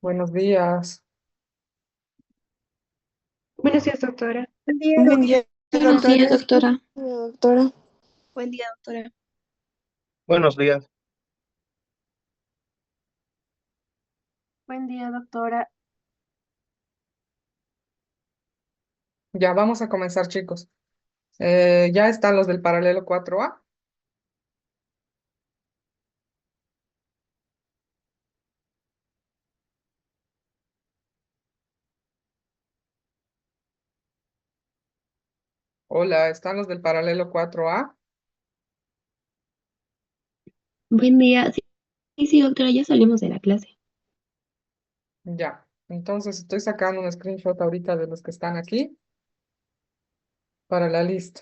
Buenos días. Buenos días, doctora. Buen día, Buenos días, doctora. doctora. Doctora. Buen día, doctora. Buenos días. Buen día, doctora. Ya vamos a comenzar, chicos. Ya están los del paralelo 4A. Hola, ¿están los del paralelo 4A? Buen día. Sí, sí, doctora, ya salimos de la clase. Ya. Entonces estoy sacando un screenshot ahorita de los que están aquí para la lista.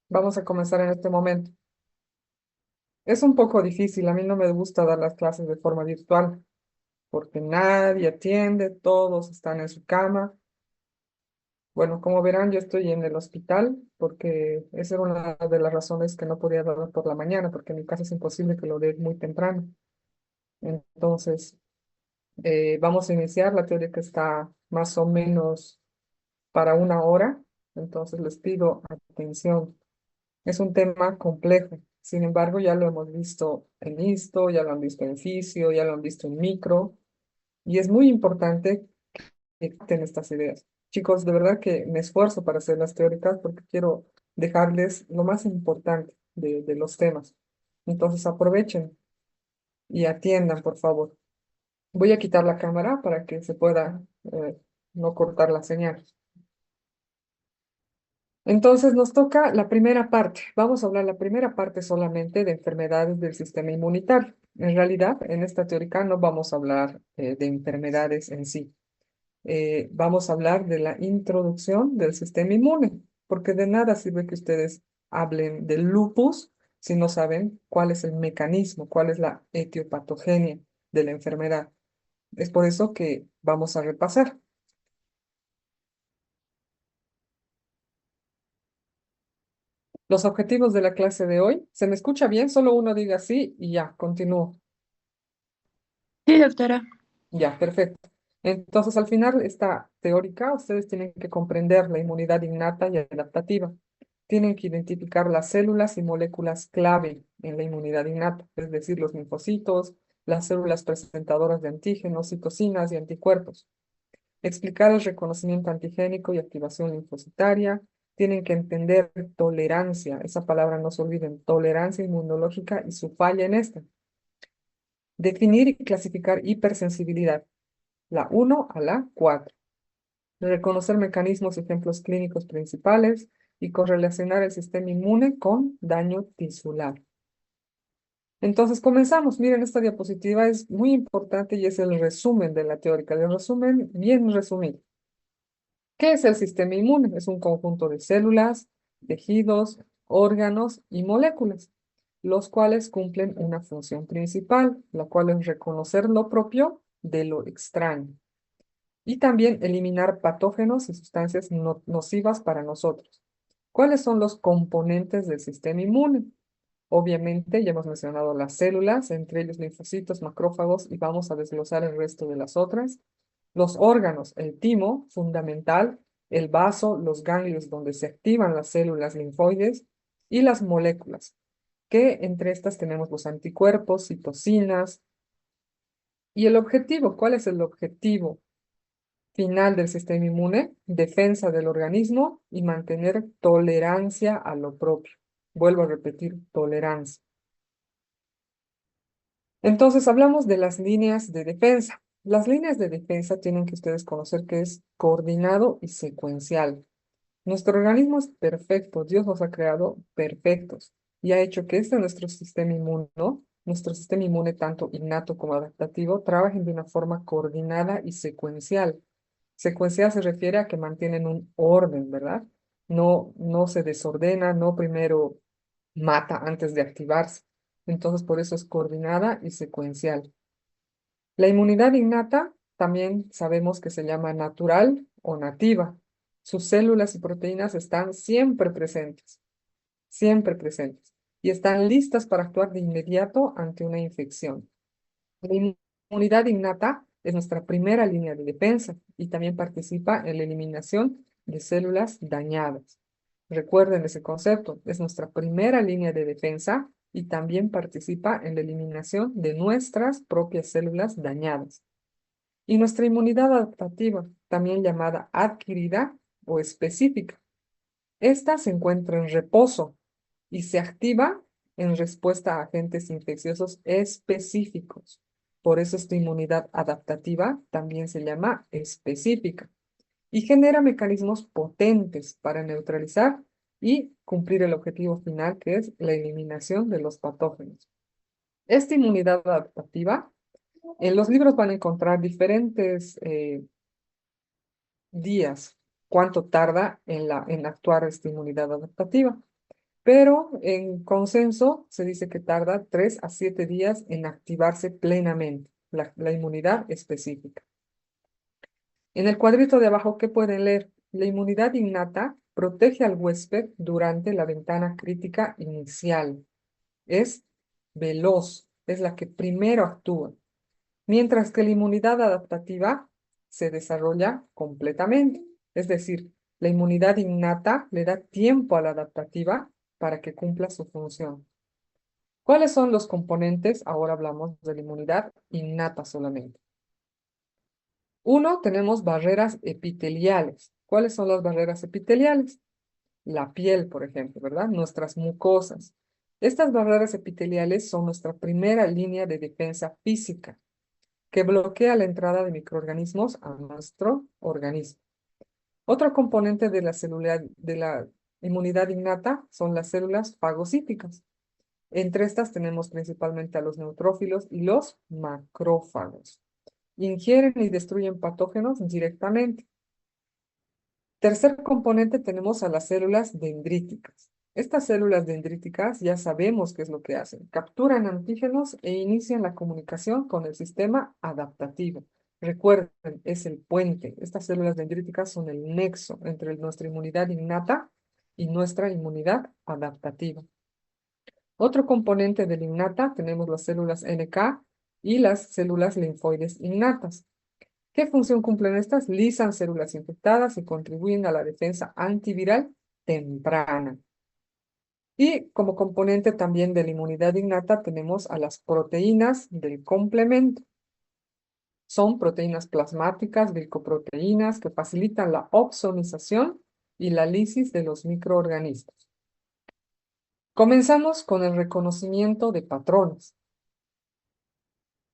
Vamos a comenzar en este momento. Es un poco difícil, a mí no me gusta dar las clases de forma virtual porque nadie atiende, todos están en su cama. Bueno, como verán, yo estoy en el hospital porque esa era una de las razones que no podía dar por la mañana, porque en mi casa es imposible que lo dé muy temprano. Entonces, vamos a iniciar la teoría que está más o menos para una hora. Entonces, les pido atención. Es un tema complejo. Sin embargo, ya lo hemos visto en histo, ya lo han visto en fisio, ya lo han visto en micro, y es muy importante que capten estas ideas. Chicos, de verdad que me esfuerzo para hacerlas teóricas porque quiero dejarles lo más importante de los temas. Entonces, aprovechen y atiendan, por favor. Voy a quitar la cámara para que se pueda no cortar la señal. Entonces nos toca la primera parte. Vamos a hablar la primera parte solamente de enfermedades del sistema inmunitario. En realidad, en esta teórica no vamos a hablar de enfermedades en sí. Vamos a hablar de la introducción del sistema inmune, porque de nada sirve que ustedes hablen del lupus si no saben cuál es el mecanismo, cuál es la etiopatogenia de la enfermedad. Es por eso que vamos a repasar. Los objetivos de la clase de hoy. ¿Se me escucha bien? Solo uno diga sí y ya, continúo. Sí, doctora. Ya, perfecto. Entonces, al final, esta teórica, ustedes tienen que comprender la inmunidad innata y adaptativa. Tienen que identificar las células y moléculas clave en la inmunidad innata, es decir, los linfocitos, las células presentadoras de antígenos, citocinas y anticuerpos. Explicar el reconocimiento antigénico y activación linfocitaria. Tienen que entender tolerancia, esa palabra no se olviden, tolerancia inmunológica y su falla en esta. Definir y clasificar hipersensibilidad, la 1 a la 4. Reconocer mecanismos y ejemplos clínicos principales y correlacionar el sistema inmune con daño tisular. Entonces comenzamos. Miren, esta diapositiva es muy importante y es el resumen de la teórica. El resumen bien resumido. ¿Qué es el sistema inmune? Es un conjunto de células, tejidos, órganos y moléculas, los cuales cumplen una función principal, la cual es reconocer lo propio de lo extraño y también eliminar patógenos y sustancias nocivas para nosotros. ¿Cuáles son los componentes del sistema inmune? Obviamente, ya hemos mencionado las células, entre ellos linfocitos, macrófagos, y vamos a desglosar el resto de las otras. Los órganos, el timo, fundamental, el vaso, los ganglios donde se activan las células linfoides, y las moléculas, que entre estas tenemos los anticuerpos, citocinas, y el objetivo. ¿Cuál es el objetivo final del sistema inmune? Defensa del organismo y mantener tolerancia a lo propio. Vuelvo a repetir, tolerancia. Entonces hablamos de las líneas de defensa. Las líneas de defensa tienen que ustedes conocer que es coordinado y secuencial. Nuestro organismo es perfecto, Dios nos ha creado perfectos y ha hecho que nuestro sistema inmune, ¿no? Nuestro sistema inmune, tanto innato como adaptativo, trabajen de una forma coordinada y secuencial. Secuencial se refiere a que mantienen un orden, ¿verdad? No se desordena, no primero mata antes de activarse. Entonces, por eso es coordinada y secuencial. La inmunidad innata también sabemos que se llama natural o nativa. Sus células y proteínas están siempre presentes, y están listas para actuar de inmediato ante una infección. La inmunidad innata es nuestra primera línea de defensa y también participa en la eliminación de células dañadas. Recuerden ese concepto, es nuestra primera línea de defensa y también participa en la eliminación de nuestras propias células dañadas. Y nuestra inmunidad adaptativa, también llamada adquirida o específica. Esta se encuentra en reposo y se activa en respuesta a agentes infecciosos específicos. Por eso esta inmunidad adaptativa también se llama específica y genera mecanismos potentes para neutralizar y cumplir el objetivo final, que es la eliminación de los patógenos. Esta inmunidad adaptativa, en los libros van a encontrar diferentes días, cuánto tarda en actuar esta inmunidad adaptativa. Pero en consenso se dice que tarda 3 a 7 días en activarse plenamente la inmunidad específica. En el cuadrito de abajo, ¿qué pueden leer? La inmunidad innata protege al huésped durante la ventana crítica inicial. Es veloz, es la que primero actúa, mientras que la inmunidad adaptativa se desarrolla completamente. Es decir, la inmunidad innata le da tiempo a la adaptativa para que cumpla su función. ¿Cuáles son los componentes? Ahora hablamos de la inmunidad innata solamente. Uno, tenemos barreras epiteliales. ¿Cuáles son las barreras epiteliales? La piel, por ejemplo, ¿verdad? Nuestras mucosas. Estas barreras epiteliales son nuestra primera línea de defensa física que bloquea la entrada de microorganismos a nuestro organismo. Otro componente de de la inmunidad innata son las células fagocíticas. Entre estas tenemos principalmente a los neutrófilos y los macrófagos. Ingieren y destruyen patógenos directamente. Tercer componente tenemos a las células dendríticas. Estas células dendríticas ya sabemos qué es lo que hacen. Capturan antígenos e inician la comunicación con el sistema adaptativo. Recuerden, es el puente. Estas células dendríticas son el nexo entre nuestra inmunidad innata y nuestra inmunidad adaptativa. Otro componente de la innata tenemos las células NK y las células linfoides innatas. ¿Qué función cumplen estas? Lisan células infectadas y contribuyen a la defensa antiviral temprana. Y como componente también de la inmunidad innata tenemos a las proteínas del complemento. Son proteínas plasmáticas, glicoproteínas que facilitan la opsonización y la lisis de los microorganismos. Comenzamos con el reconocimiento de patrones.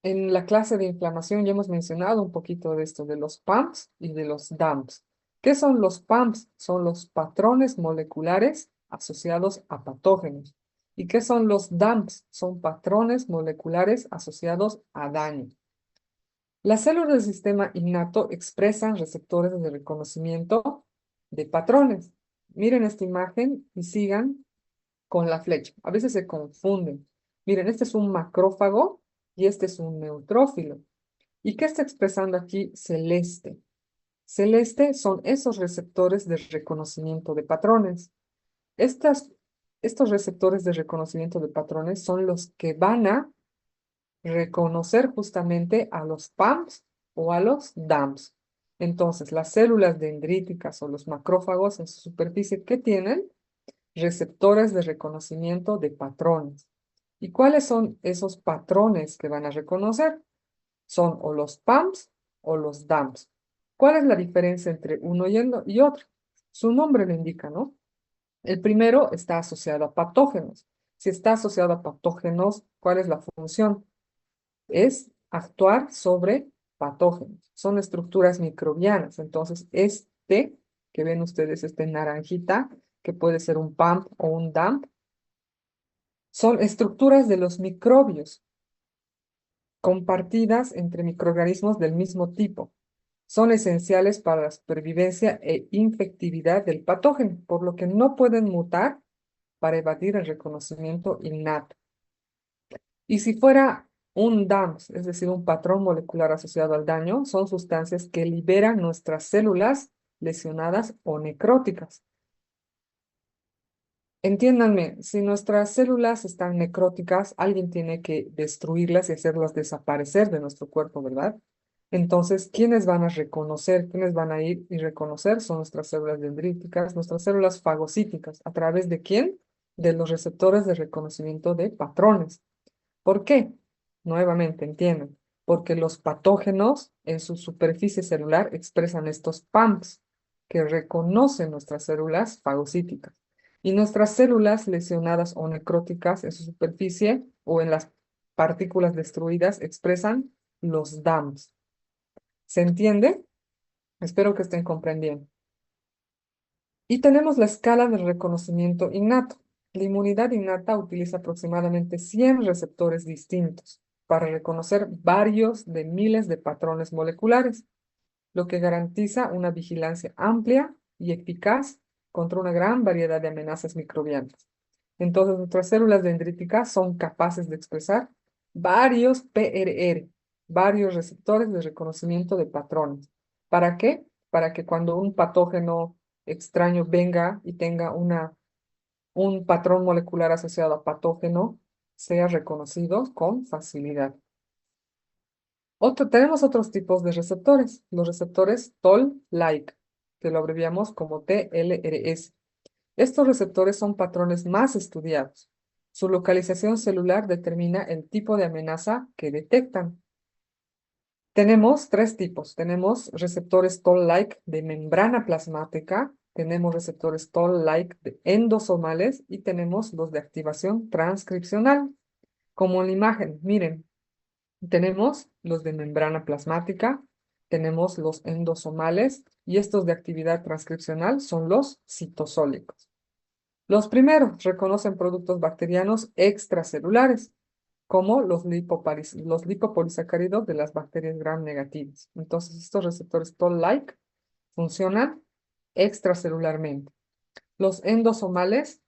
En la clase de inflamación ya hemos mencionado un poquito de esto, de los PAMPs y de los DAMPs. ¿Qué son los PAMPs? Son los patrones moleculares asociados a patógenos. ¿Y qué son los DAMPs? Son patrones moleculares asociados a daño. Las células del sistema innato expresan receptores de reconocimiento de patrones. Miren esta imagen y sigan con la flecha. A veces se confunden. Miren, este es un macrófago y este es un neutrófilo. ¿Y qué está expresando aquí celeste? Celeste son esos receptores de reconocimiento de patrones. Estos receptores de reconocimiento de patrones son los que van a reconocer justamente a los PAMPs o a los DAMPs. Entonces, las células dendríticas o los macrófagos en su superficie, ¿qué tienen? Receptores de reconocimiento de patrones. ¿Y cuáles son esos patrones que van a reconocer? Son o los PAMPs o los DAMPs. ¿Cuál es la diferencia entre uno y otro? Su nombre lo indica, ¿no? El primero está asociado a patógenos. Si está asociado a patógenos, ¿cuál es la función? Es actuar sobre patógenos. Son estructuras microbianas. Entonces, este que ven ustedes, este naranjita, que puede ser un PAMP o un DAMP, son estructuras de los microbios compartidas entre microorganismos del mismo tipo. Son esenciales para la supervivencia e infectividad del patógeno, por lo que no pueden mutar para evadir el reconocimiento innato. Y si fuera un DAMS, es decir, un patrón molecular asociado al daño, son sustancias que liberan nuestras células lesionadas o necróticas. Entiéndanme, si nuestras células están necróticas, alguien tiene que destruirlas y hacerlas desaparecer de nuestro cuerpo, ¿verdad? Entonces, ¿quiénes van a reconocer? ¿Quiénes van a ir y reconocer? Son nuestras células dendríticas, nuestras células fagocíticas. ¿A través de quién? De los receptores de reconocimiento de patrones. ¿Por qué? Nuevamente, entienden. Porque los patógenos en su superficie celular expresan estos PAMPs que reconocen nuestras células fagocíticas. Y nuestras células lesionadas o necróticas en su superficie o en las partículas destruidas expresan los DAMPs. ¿Se entiende? Espero que estén comprendiendo. Y tenemos la escala del reconocimiento innato. La inmunidad innata utiliza aproximadamente 100 receptores distintos para reconocer varios de miles de patrones moleculares, lo que garantiza una vigilancia amplia y eficaz contra una gran variedad de amenazas microbianas. Entonces, nuestras células dendríticas son capaces de expresar varios PRR, varios receptores de reconocimiento de patrones. ¿Para qué? Para que cuando un patógeno extraño venga y tenga un patrón molecular asociado a patógeno, sea reconocido con facilidad. Tenemos otros tipos de receptores, los receptores Toll-like, que lo abreviamos como TLRS. Estos receptores son patrones más estudiados. Su localización celular determina el tipo de amenaza que detectan. Tenemos tres tipos. Tenemos receptores Toll-like de membrana plasmática, tenemos receptores Toll-like de endosomales y tenemos los de activación transcripcional. Como en la imagen, miren, tenemos los de membrana plasmática, tenemos los endosomales y estos de actividad transcripcional son los citosólicos. Los primeros reconocen productos bacterianos extracelulares, como los lipopolisacáridos de las bacterias gram negativas. Entonces, estos receptores Toll-like funcionan extracelularmente. Los endosomales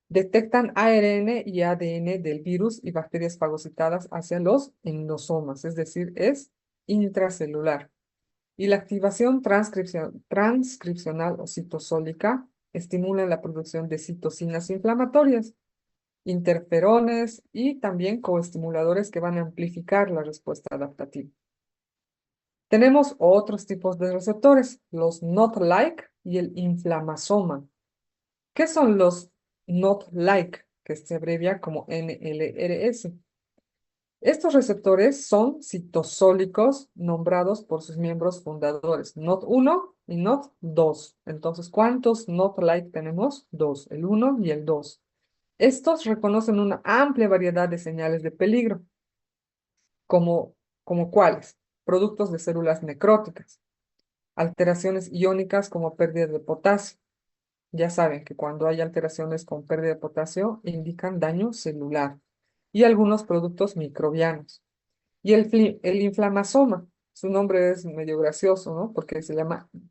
detectan ARN y ADN del virus y bacterias fagocitadas hacia los endosomas, es decir, es intracelular. Y la activación transcripcional o citosólica estimula la producción de citocinas inflamatorias, interferones y también coestimuladores que van a amplificar la respuesta adaptativa. Tenemos otros tipos de receptores, los not-like y el inflamasoma. ¿Qué son los not-like, que se abrevia como NLRS? Estos receptores son citosólicos nombrados por sus miembros fundadores, NOT1 y NOT2. Entonces, ¿cuántos not-like tenemos? Dos, el 1 y el 2. Estos reconocen una amplia variedad de señales de peligro, como, como cuáles: productos de células necróticas, alteraciones iónicas como pérdida de potasio. Ya saben que cuando hay alteraciones con pérdida de potasio indican daño celular y algunos productos microbianos. Y el inflamasoma, su nombre es medio gracioso, ¿no? Porque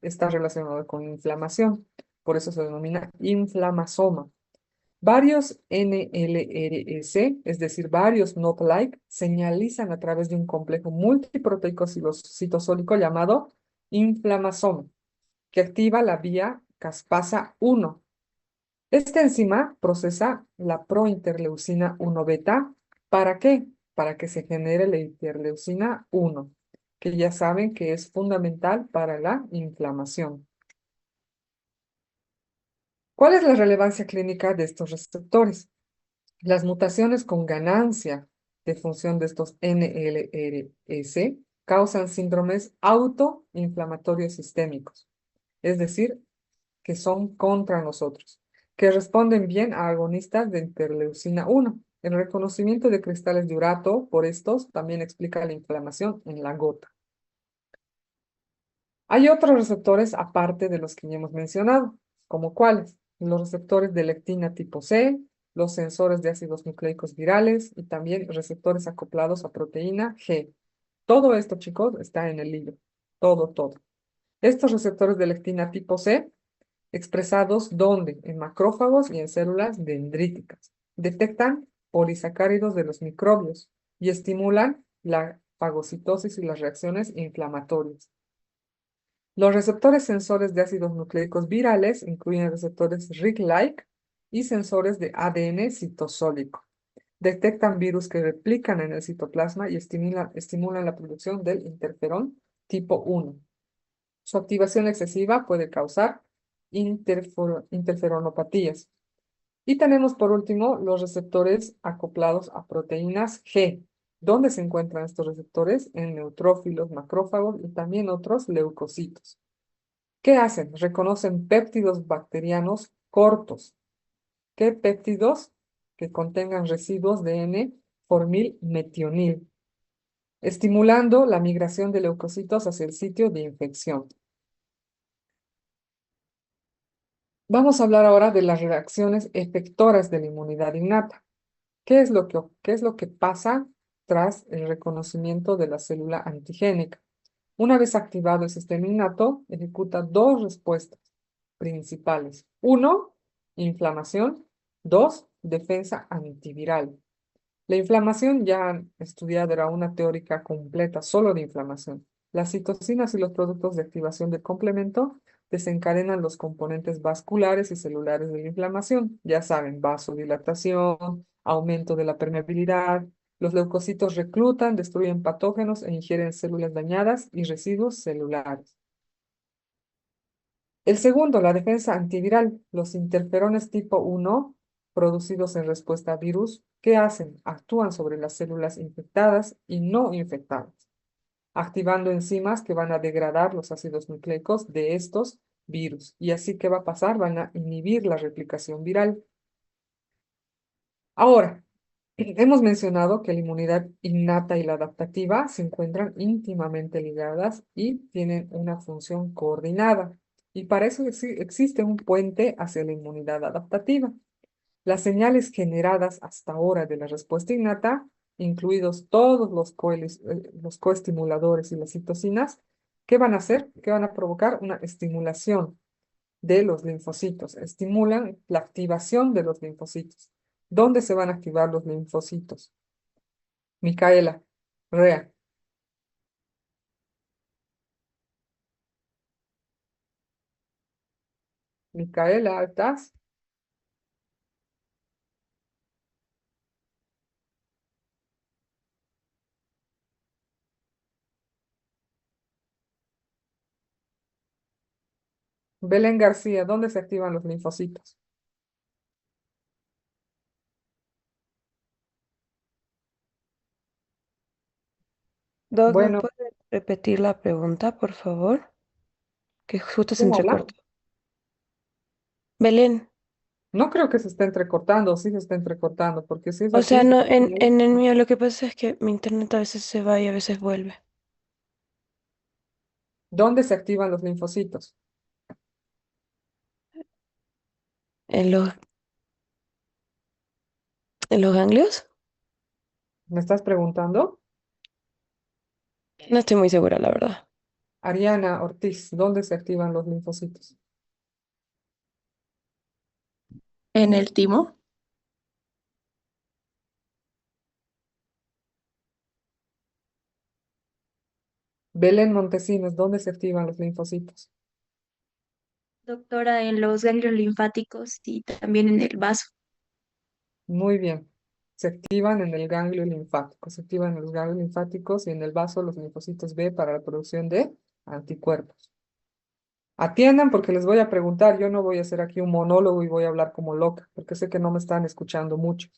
está relacionado con inflamación, por eso se denomina inflamasoma. Varios NLRS, es decir, varios not-like, señalizan a través de un complejo multiproteico citosólico llamado inflamasoma, que activa la vía caspasa 1. Esta enzima procesa la prointerleucina 1 beta. ¿Para qué? Para que se genere la interleucina 1, que ya saben que es fundamental para la inflamación. ¿Cuál es la relevancia clínica de estos receptores? Las mutaciones con ganancia de función de estos NLRS causan síndromes autoinflamatorios sistémicos, es decir, que son contra nosotros, que responden bien a agonistas de interleucina 1. El reconocimiento de cristales de urato por estos también explica la inflamación en la gota. Hay otros receptores aparte de los que ya hemos mencionado, como cuáles: los receptores de lectina tipo C, los sensores de ácidos nucleicos virales y también receptores acoplados a proteína G. Todo esto, chicos, está en el libro. Todo, todo. Estos receptores de lectina tipo C, expresados ¿dónde? En macrófagos y en células dendríticas. Detectan polisacáridos de los microbios y estimulan la fagocitosis y las reacciones inflamatorias. Los receptores sensores de ácidos nucleicos virales incluyen receptores RIG-like y sensores de ADN citosólico. Detectan virus que replican en el citoplasma y estimulan la producción del interferón tipo 1. Su activación excesiva puede causar interferonopatías. Y tenemos por último los receptores acoplados a proteínas G. ¿Dónde se encuentran estos receptores? En neutrófilos, macrófagos y también otros leucocitos. ¿Qué hacen? Reconocen péptidos bacterianos cortos. ¿Qué péptidos? Que contengan residuos de N-formilmetionil, estimulando la migración de leucocitos hacia el sitio de infección. Vamos a hablar ahora de las reacciones efectoras de la inmunidad innata. Qué es lo que pasa tras el reconocimiento de la célula antigénica? Una vez activado el sistema innato, ejecuta dos respuestas principales. Uno, inflamación. Dos, defensa antiviral. La inflamación ya han estudiado, era una teórica completa solo de inflamación. Las citocinas y los productos de activación del complemento desencadenan los componentes vasculares y celulares de la inflamación. Ya saben, vasodilatación, aumento de la permeabilidad. Los leucocitos reclutan, destruyen patógenos e ingieren células dañadas y residuos celulares. El segundo, la defensa antiviral. Los interferones tipo 1, producidos en respuesta a virus, ¿qué hacen? Actúan sobre las células infectadas y no infectadas, activando enzimas que van a degradar los ácidos nucleicos de estos virus. ¿Y así qué va a pasar? Van a inhibir la replicación viral. Ahora, hemos mencionado que la inmunidad innata y la adaptativa se encuentran íntimamente ligadas y tienen una función coordinada. Y para eso existe un puente hacia la inmunidad adaptativa. Las señales generadas hasta ahora de la respuesta innata, incluidos todos los coestimuladores y las citocinas, ¿qué van a hacer? ¿Qué van a provocar? Una estimulación de los linfocitos. Estimulan la activación de los linfocitos. ¿Dónde se van a activar los linfocitos? Micaela, Rea, Micaela, ¿estás? Belén García, ¿dónde se activan los linfocitos? Doc, ¿me Bueno, puede repetir la pregunta, por favor? Que justo se ¿quién habla? entrecortó. Belén, No creo que se esté entrecortando, o sí se está entrecortando, porque si es o sea, así, no, en el mío lo que pasa es que mi internet a veces se va y a veces vuelve. ¿dónde se activan los linfocitos? ¿En los ganglios? ¿Me estás preguntando? No estoy muy segura, la verdad. Ariana Ortiz, ¿dónde se activan los linfocitos? En el timo. Belén Montesinos, ¿dónde se activan los linfocitos? Doctora, en los ganglios linfáticos y también en el vaso. Muy bien. Se activan en el ganglio linfático, se activan en los ganglios linfáticos y en el vaso los linfocitos B para la producción de anticuerpos. Atiendan porque les voy a preguntar, yo no voy a hacer aquí un monólogo y voy a hablar como loca, porque sé que no me están escuchando mucho.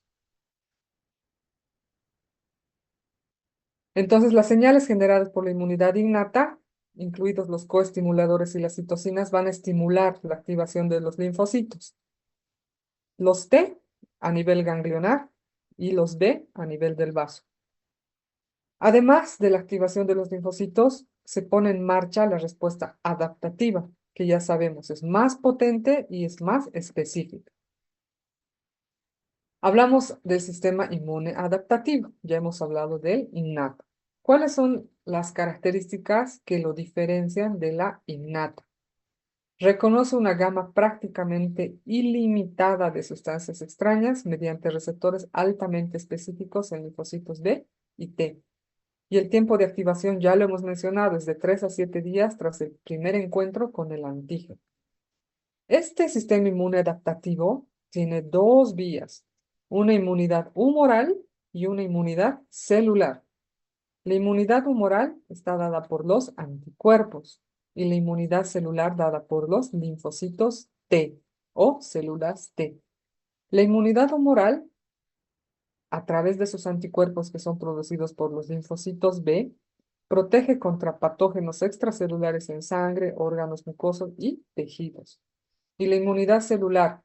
Entonces, las señales generadas por la inmunidad innata, incluidos los coestimuladores y las citocinas, van a estimular la activación de los linfocitos. Los T a nivel ganglionar y los B a nivel del vaso. Además de la activación de los linfocitos, se pone en marcha la respuesta adaptativa, que ya sabemos es más potente y es más específica. Hablamos del sistema inmune adaptativo, ya hemos hablado del innato. ¿Cuáles son las características que lo diferencian de la innata? Reconoce una gama prácticamente ilimitada de sustancias extrañas mediante receptores altamente específicos en linfocitos B y T. Y el tiempo de activación ya lo hemos mencionado, es de 3 a 7 días tras el primer encuentro con el antígeno. Este sistema inmune adaptativo tiene dos vías, una inmunidad humoral y una inmunidad celular. La inmunidad humoral está dada por los anticuerpos y la inmunidad celular dada por los linfocitos T o células T. La inmunidad humoral, a través de sus anticuerpos que son producidos por los linfocitos B, protege contra patógenos extracelulares en sangre, órganos mucosos y tejidos. Y la inmunidad celular,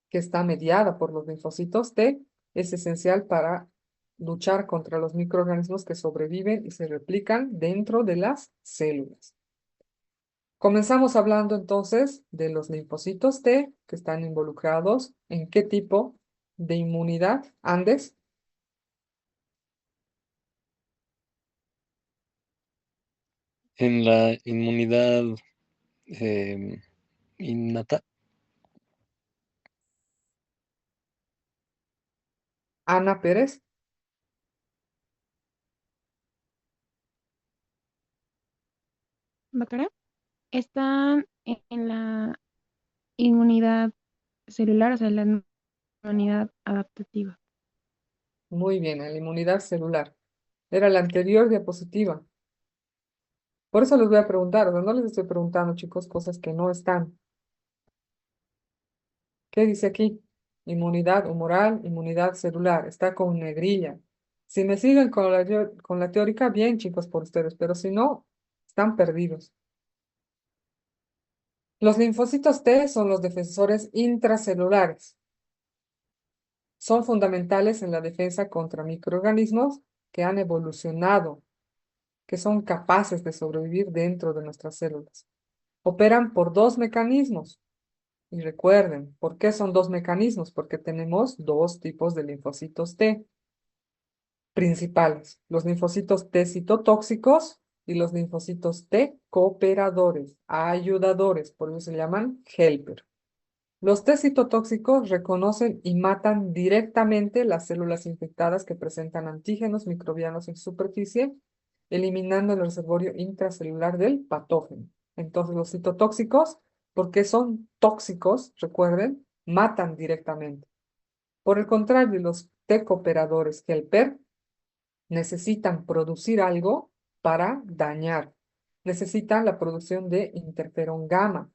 que está mediada por los linfocitos T, es esencial para luchar contra los microorganismos que sobreviven y se replican dentro de las células. Comenzamos hablando entonces de los linfocitos T que están involucrados en qué tipo de inmunidad, Andes. En la inmunidad innata. Ana Pérez. Doctora, están en la inmunidad celular, o sea, la inmunidad adaptativa. Muy bien, en la inmunidad celular. Era la anterior diapositiva. Por eso les voy a preguntar, o sea, no les estoy preguntando, chicos, cosas que no están. ¿Qué dice aquí? Inmunidad humoral, inmunidad celular. Está con negrilla. Si me siguen con la teórica, bien, chicos, por ustedes, pero si no, están perdidos. Los linfocitos T son los defensores intracelulares. Son fundamentales en la defensa contra microorganismos que han evolucionado, que son capaces de sobrevivir dentro de nuestras células. Operan por dos mecanismos. Y recuerden, ¿por qué son dos mecanismos? Porque tenemos dos tipos de linfocitos T principales, los linfocitos T citotóxicos y los linfocitos T cooperadores, ayudadores, por eso se llaman helper. Los T citotóxicos reconocen y matan directamente las células infectadas que presentan antígenos microbianos en su superficie, eliminando el reservorio intracelular del patógeno. Entonces, los citotóxicos, porque son tóxicos, recuerden, matan directamente. Por el contrario, los T cooperadores helper necesitan producir algo para dañar. Necesitan la producción de interferón gamma.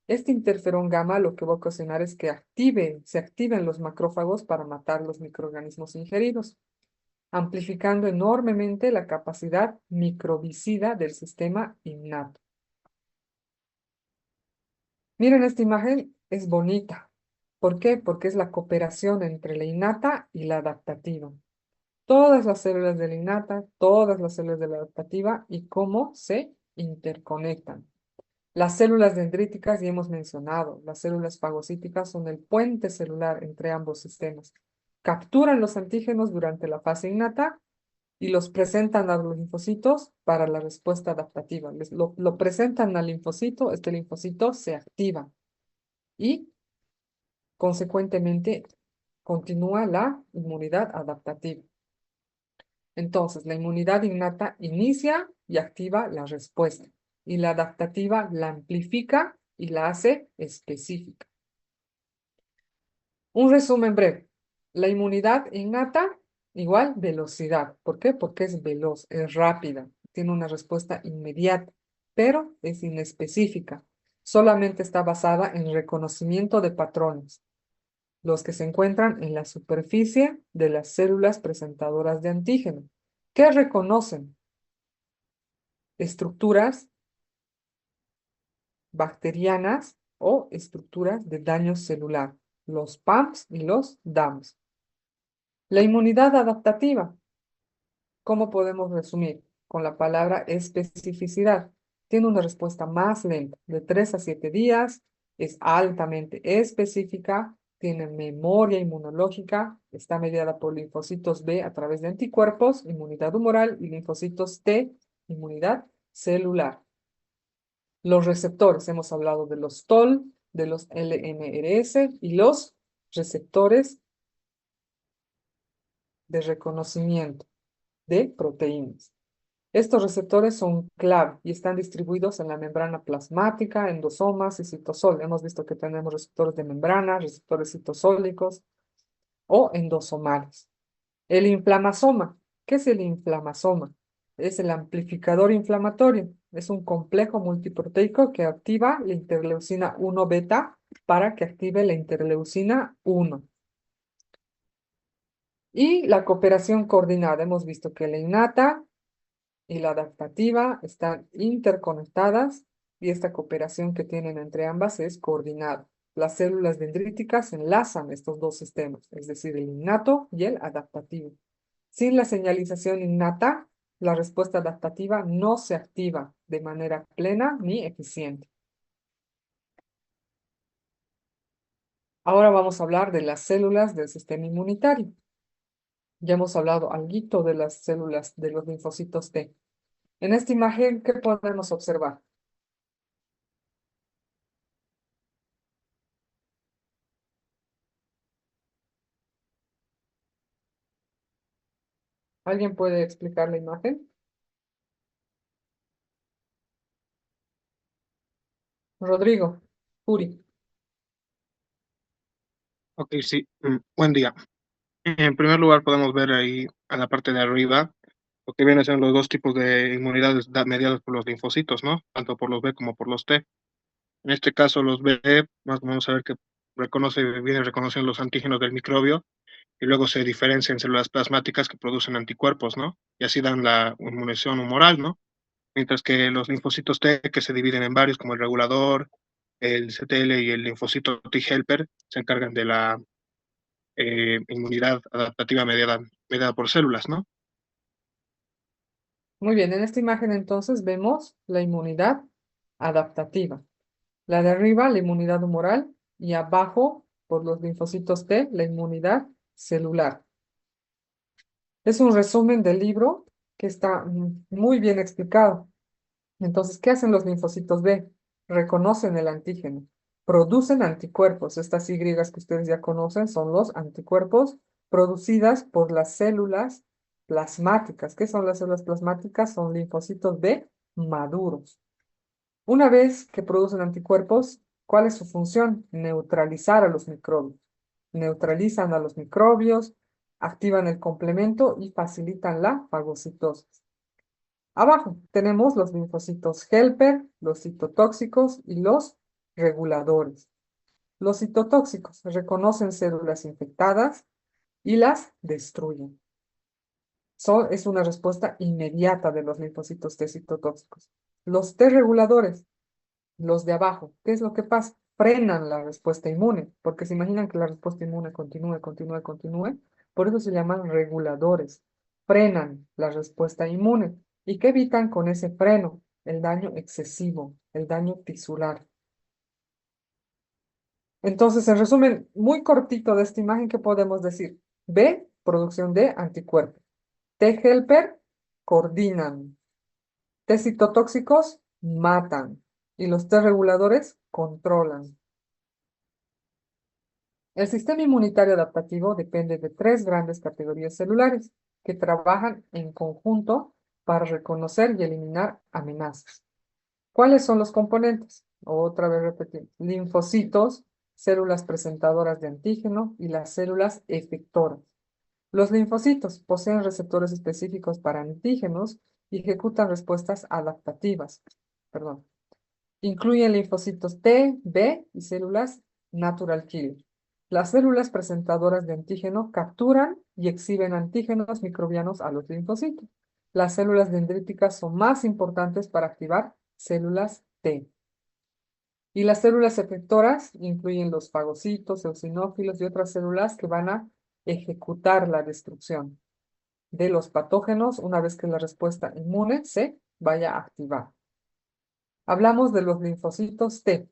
Este interferón gamma lo que va a ocasionar es que se activen los macrófagos para matar los microorganismos ingeridos, amplificando enormemente la capacidad microbicida del sistema innato. Miren esta imagen, es bonita. ¿Por qué? Porque es la cooperación entre la innata y la adaptativa. Todas las células de la innata, todas las células de la adaptativa y cómo se interconectan. Las células dendríticas ya hemos mencionado, las células fagocíticas son el puente celular entre ambos sistemas. Capturan los antígenos durante la fase innata y los presentan a los linfocitos para la respuesta adaptativa. Lo presentan al linfocito, este linfocito se activa y consecuentemente continúa la inmunidad adaptativa. Entonces, la inmunidad innata inicia y activa la respuesta y la adaptativa la amplifica y la hace específica. Un resumen breve. La inmunidad innata igual velocidad. ¿Por qué? Porque es veloz, es rápida, tiene una respuesta inmediata, pero es inespecífica. Solamente está basada en reconocimiento de patrones, los que se encuentran en la superficie de las células presentadoras de antígeno. ¿Qué reconocen? Estructuras bacterianas o estructuras de daño celular, los PAMPs y los DAMs. La inmunidad adaptativa, ¿cómo podemos resumir? Con la palabra especificidad. Tiene una respuesta más lenta, de 3 a 7 días, es altamente específica, tiene memoria inmunológica, está mediada por linfocitos B a través de anticuerpos, inmunidad humoral y linfocitos T, inmunidad celular. Los receptores, hemos hablado de los TOL, de los LNRS y los receptores de reconocimiento de proteínas. Estos receptores son clave y están distribuidos en la membrana plasmática, endosomas y citosol. Hemos visto que tenemos receptores de membrana, receptores citosólicos o endosomales. El inflamasoma. ¿Qué es el inflamasoma? Es el amplificador inflamatorio. Es un complejo multiproteico que activa la interleucina 1 beta para que active la interleucina 1. Y la cooperación coordinada. Hemos visto que la innata y la adaptativa están interconectadas y esta cooperación que tienen entre ambas es coordinada. Las células dendríticas enlazan estos dos sistemas, es decir, el innato y el adaptativo. Sin la señalización innata, la respuesta adaptativa no se activa de manera plena ni eficiente. Ahora vamos a hablar de las células del sistema inmunitario. Ya hemos hablado algo de las células de los linfocitos T. En esta imagen, ¿qué podemos observar? ¿Alguien puede explicar la imagen? Rodrigo, Uri. Ok, sí. Buen día. En primer lugar, podemos ver ahí a la parte de arriba lo que vienen siendo los dos tipos de inmunidades mediadas por los linfocitos, ¿no? Tanto por los B como por los T. En este caso, los B, más vamos a ver que viene reconociendo los antígenos del microbio y luego se diferencian en células plasmáticas que producen anticuerpos, ¿no? Y así dan la inmunización humoral, ¿no? Mientras que los linfocitos T, que se dividen en varios, como el regulador, el CTL y el linfocito T helper, se encargan de la inmunidad adaptativa mediada por células, ¿no? Muy bien, en esta imagen entonces vemos la inmunidad adaptativa. La de arriba, la inmunidad humoral, y abajo, por los linfocitos T, la inmunidad celular. Es un resumen del libro que está muy bien explicado. Entonces, ¿qué hacen los linfocitos B? Reconocen el antígeno, producen anticuerpos. Estas Y que ustedes ya conocen son los anticuerpos producidas por las células plasmáticas. ¿Qué son las células plasmáticas? Son linfocitos B maduros. Una vez que producen anticuerpos, ¿cuál es su función? Neutralizar a los microbios. Neutralizan a los microbios, activan el complemento y facilitan la fagocitosis. Abajo tenemos los linfocitos helper, los citotóxicos y los reguladores. Los citotóxicos reconocen células infectadas y las destruyen. Es una respuesta inmediata de los linfocitos T citotóxicos. Los T reguladores, los de abajo, ¿qué es lo que pasa? Frenan la respuesta inmune, porque se imaginan que la respuesta inmune continúe. Por eso se llaman reguladores. Frenan la respuesta inmune. ¿Y qué evitan con ese freno? El daño excesivo, el daño tisular. Entonces, en resumen, muy cortito de esta imagen, ¿qué podemos decir? B, producción de anticuerpos. T helper, coordinan. T citotóxicos, matan. Y los T reguladores, controlan. El sistema inmunitario adaptativo depende de tres grandes categorías celulares que trabajan en conjunto para reconocer y eliminar amenazas. ¿Cuáles son los componentes? Otra vez repetimos. Linfocitos, células presentadoras de antígeno y las células efectoras. Los linfocitos poseen receptores específicos para antígenos y ejecutan respuestas adaptativas. Perdón. Incluyen linfocitos T, B y células natural killer. Las células presentadoras de antígeno capturan y exhiben antígenos microbianos a los linfocitos. Las células dendríticas son más importantes para activar células T. Y las células efectoras incluyen los fagocitos, eosinófilos y otras células que van a ejecutar la destrucción de los patógenos una vez que la respuesta inmune se vaya a activar. Hablamos de los linfocitos T.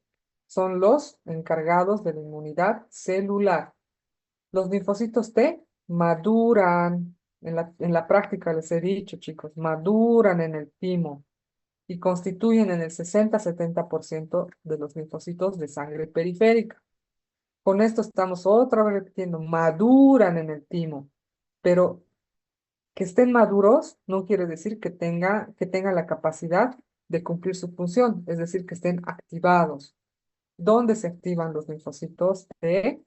Son los encargados de la inmunidad celular. Los linfocitos T maduran. En la práctica les he dicho, chicos, maduran en el timo y constituyen en el 60-70% de los linfocitos de sangre periférica. Con esto estamos otra vez repitiendo, maduran en el timo, pero que estén maduros no quiere decir que tengan la capacidad de cumplir su función, es decir, que estén activados. ¿Dónde se activan los linfocitos T?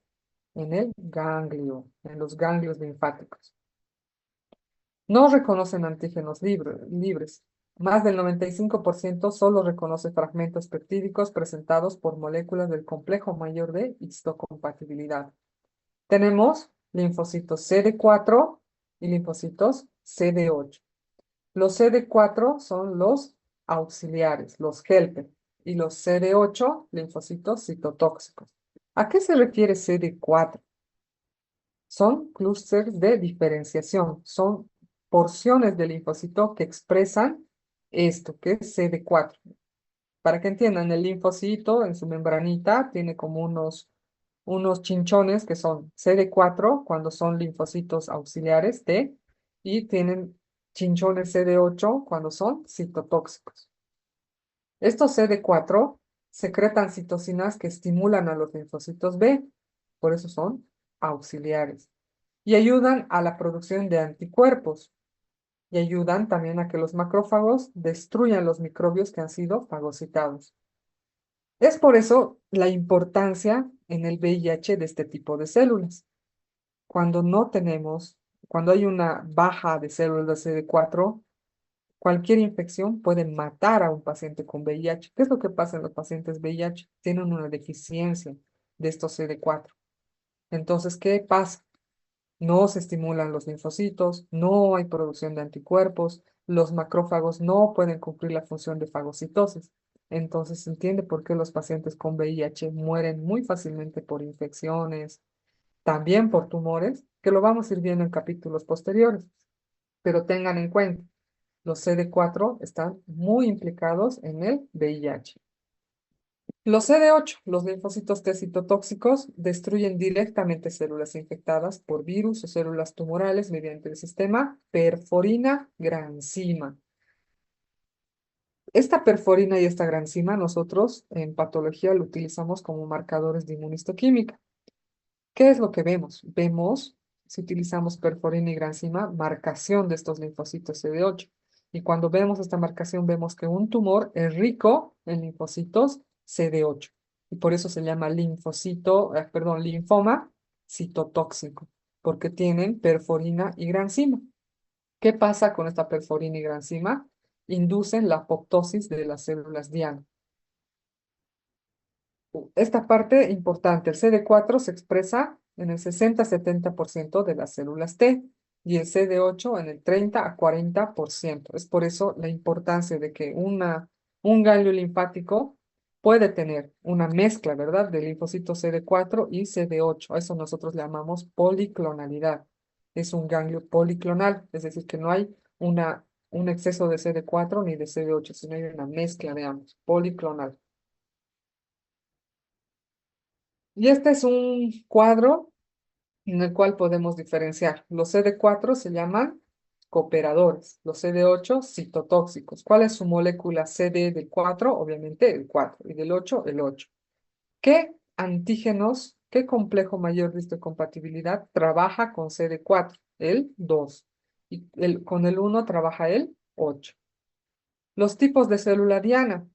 En el ganglio, en los ganglios linfáticos. No reconocen antígenos libres. Más del 95% solo reconoce fragmentos peptídicos presentados por moléculas del complejo mayor de histocompatibilidad. Tenemos linfocitos CD4 y linfocitos CD8. Los CD4 son los auxiliares, los helper, y los CD8, linfocitos citotóxicos. ¿A qué se refiere CD4? Son clústeres de diferenciación, son porciones del linfocito que expresan esto, que es CD4. Para que entiendan, el linfocito en su membranita tiene como unos chinchones que son CD4 cuando son linfocitos auxiliares T y tienen chinchones CD8 cuando son citotóxicos. Estos CD4 secretan citocinas que estimulan a los linfocitos B, por eso son auxiliares, y ayudan a la producción de anticuerpos, y ayudan también a que los macrófagos destruyan los microbios que han sido fagocitados. Es por eso la importancia en el VIH de este tipo de células. Cuando hay una baja de células CD4, cualquier infección puede matar a un paciente con VIH. ¿Qué es lo que pasa en los pacientes VIH? Tienen una deficiencia de estos CD4. Entonces, ¿qué pasa? No se estimulan los linfocitos, no hay producción de anticuerpos, los macrófagos no pueden cumplir la función de fagocitosis. Entonces se entiende por qué los pacientes con VIH mueren muy fácilmente por infecciones, también por tumores, que lo vamos a ir viendo en capítulos posteriores. Pero tengan en cuenta, los CD4 están muy implicados en el VIH. Los CD8, los linfocitos T citotóxicos, destruyen directamente células infectadas por virus o células tumorales mediante el sistema perforina-granzima. Esta perforina y esta granzima nosotros en patología lo utilizamos como marcadores de inmunistoquímica. ¿Qué es lo que vemos? Vemos, si utilizamos perforina y granzima, marcación de estos linfocitos CD8. Y cuando vemos esta marcación, vemos que un tumor es rico en linfocitos CD8. Y por eso se llama linfoma citotóxico, porque tienen perforina y granzima. ¿Qué pasa con esta perforina y granzima? Inducen la apoptosis de las células diana. Esta parte importante, el CD4 se expresa en el 60-70% de las células T y el CD8 en el 30-40%. Es por eso la importancia de que un ganglio linfático puede tener una mezcla, ¿verdad?, de linfocitos CD4 y CD8. A eso nosotros le llamamos policlonalidad. Es un ganglio policlonal, es decir, que no hay un exceso de CD4 ni de CD8, sino hay una mezcla de ambos, policlonal. Y este es un cuadro en el cual podemos diferenciar. Los CD4 se llaman cooperadores, los CD8 citotóxicos. ¿Cuál es su molécula CD del 4? Obviamente el 4 y del 8 el 8. ¿Qué antígenos, qué complejo mayor de histocompatibilidad trabaja con CD4? El 2. Y con el 1 trabaja el 8. Los tipos de célula diana.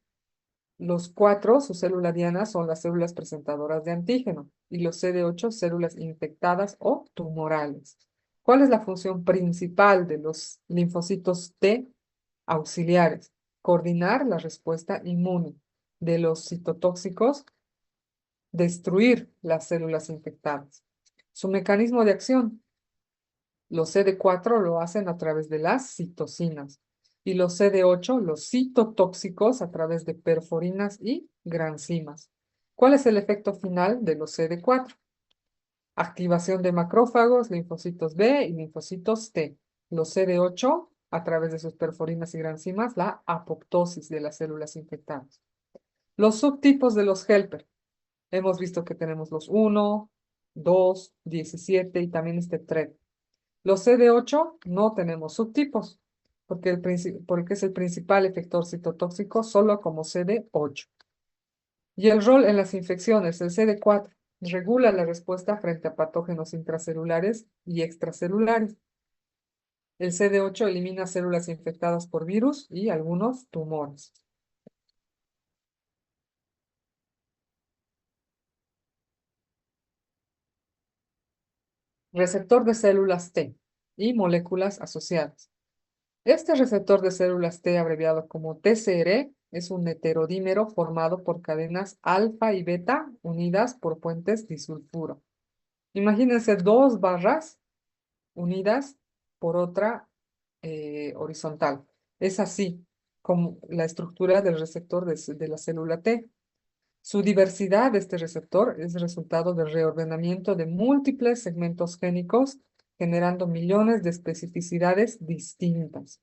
Los 4, su célula diana, son las células presentadoras de antígeno y los CD8, células infectadas o tumorales. ¿Cuál es la función principal de los linfocitos T auxiliares? Coordinar la respuesta inmune. De los citotóxicos, destruir las células infectadas. Su mecanismo de acción. Los CD4 lo hacen a través de las citocinas y los CD8, los citotóxicos, a través de perforinas y granzimas. ¿Cuál es el efecto final de los CD4? Activación de macrófagos, linfocitos B y linfocitos T. Los CD8, a través de sus perforinas y granzimas, la apoptosis de las células infectadas. Los subtipos de los helper. Hemos visto que tenemos los 1, 2, 17 y también este TRED. Los CD8 no tenemos subtipos, porque es el principal efector citotóxico solo como CD8. Y el rol en las infecciones, el CD4, regula la respuesta frente a patógenos intracelulares y extracelulares. El CD8 elimina células infectadas por virus y algunos tumores. Receptor de células T. y moléculas asociadas. Este receptor de células T, abreviado como TCR, es un heterodímero formado por cadenas alfa y beta unidas por puentes disulfuro. Imagínense dos barras unidas por otra horizontal. Es así como la estructura del receptor de la célula T. Su diversidad de este receptor es resultado del reordenamiento de múltiples segmentos génicos, generando millones de especificidades distintas.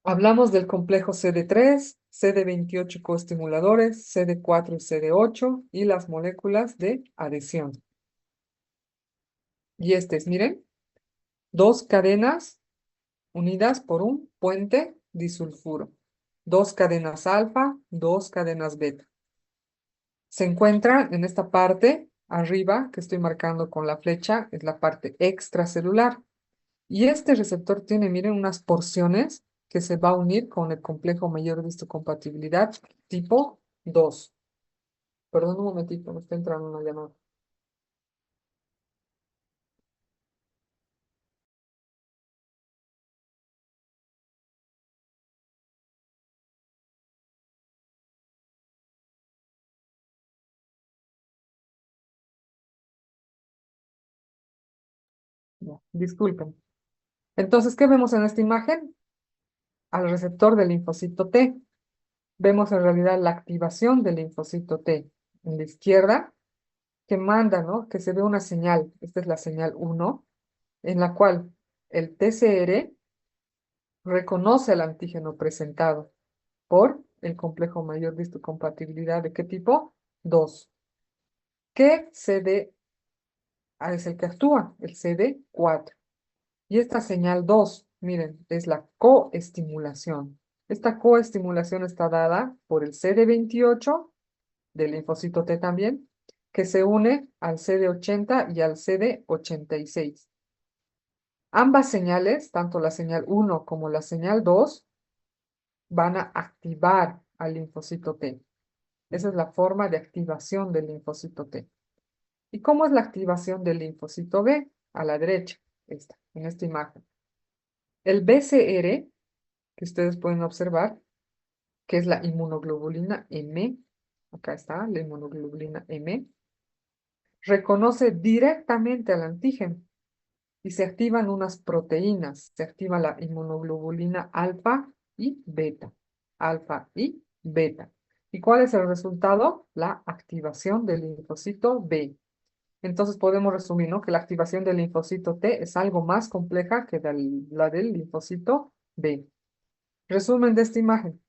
Hablamos del complejo CD3, CD28 coestimuladores, CD4 y CD8 y las moléculas de adhesión. Y miren, dos cadenas unidas por un puente disulfuro. Dos cadenas alfa, dos cadenas beta. Se encuentra en esta parte arriba, que estoy marcando con la flecha, es la parte extracelular. Y este receptor tiene, miren, unas porciones que se va a unir con el complejo mayor de histocompatibilidad tipo 2. Perdón un momentito, me está entrando una llamada. Ya, disculpen. Entonces, ¿qué vemos en esta imagen? Al receptor del linfocito T. Vemos en realidad la activación del linfocito T en la izquierda, que manda, ¿no? Que se ve una señal, esta es la señal 1, en la cual el TCR reconoce el antígeno presentado por el complejo mayor de histocompatibilidad. ¿De qué tipo? 2. ¿Qué CD es el que actúa? El CD4. Y esta señal 2, miren, es la coestimulación. Esta coestimulación está dada por el CD28 del linfocito T también, que se une al CD80 y al CD86. Ambas señales, tanto la señal 1 como la señal 2, van a activar al linfocito T. Esa es la forma de activación del linfocito T. ¿Y cómo es la activación del linfocito B? A la derecha, en esta imagen. El BCR, que ustedes pueden observar, que es la inmunoglobulina M, acá está la inmunoglobulina M, reconoce directamente al antígeno y se activan unas proteínas. Se activa la inmunoglobulina alfa y beta. Alfa y beta. ¿Y cuál es el resultado? La activación del linfocito B. Entonces podemos resumir, ¿no? Que la activación del linfocito T es algo más compleja que la del linfocito B. Resumen de esta imagen.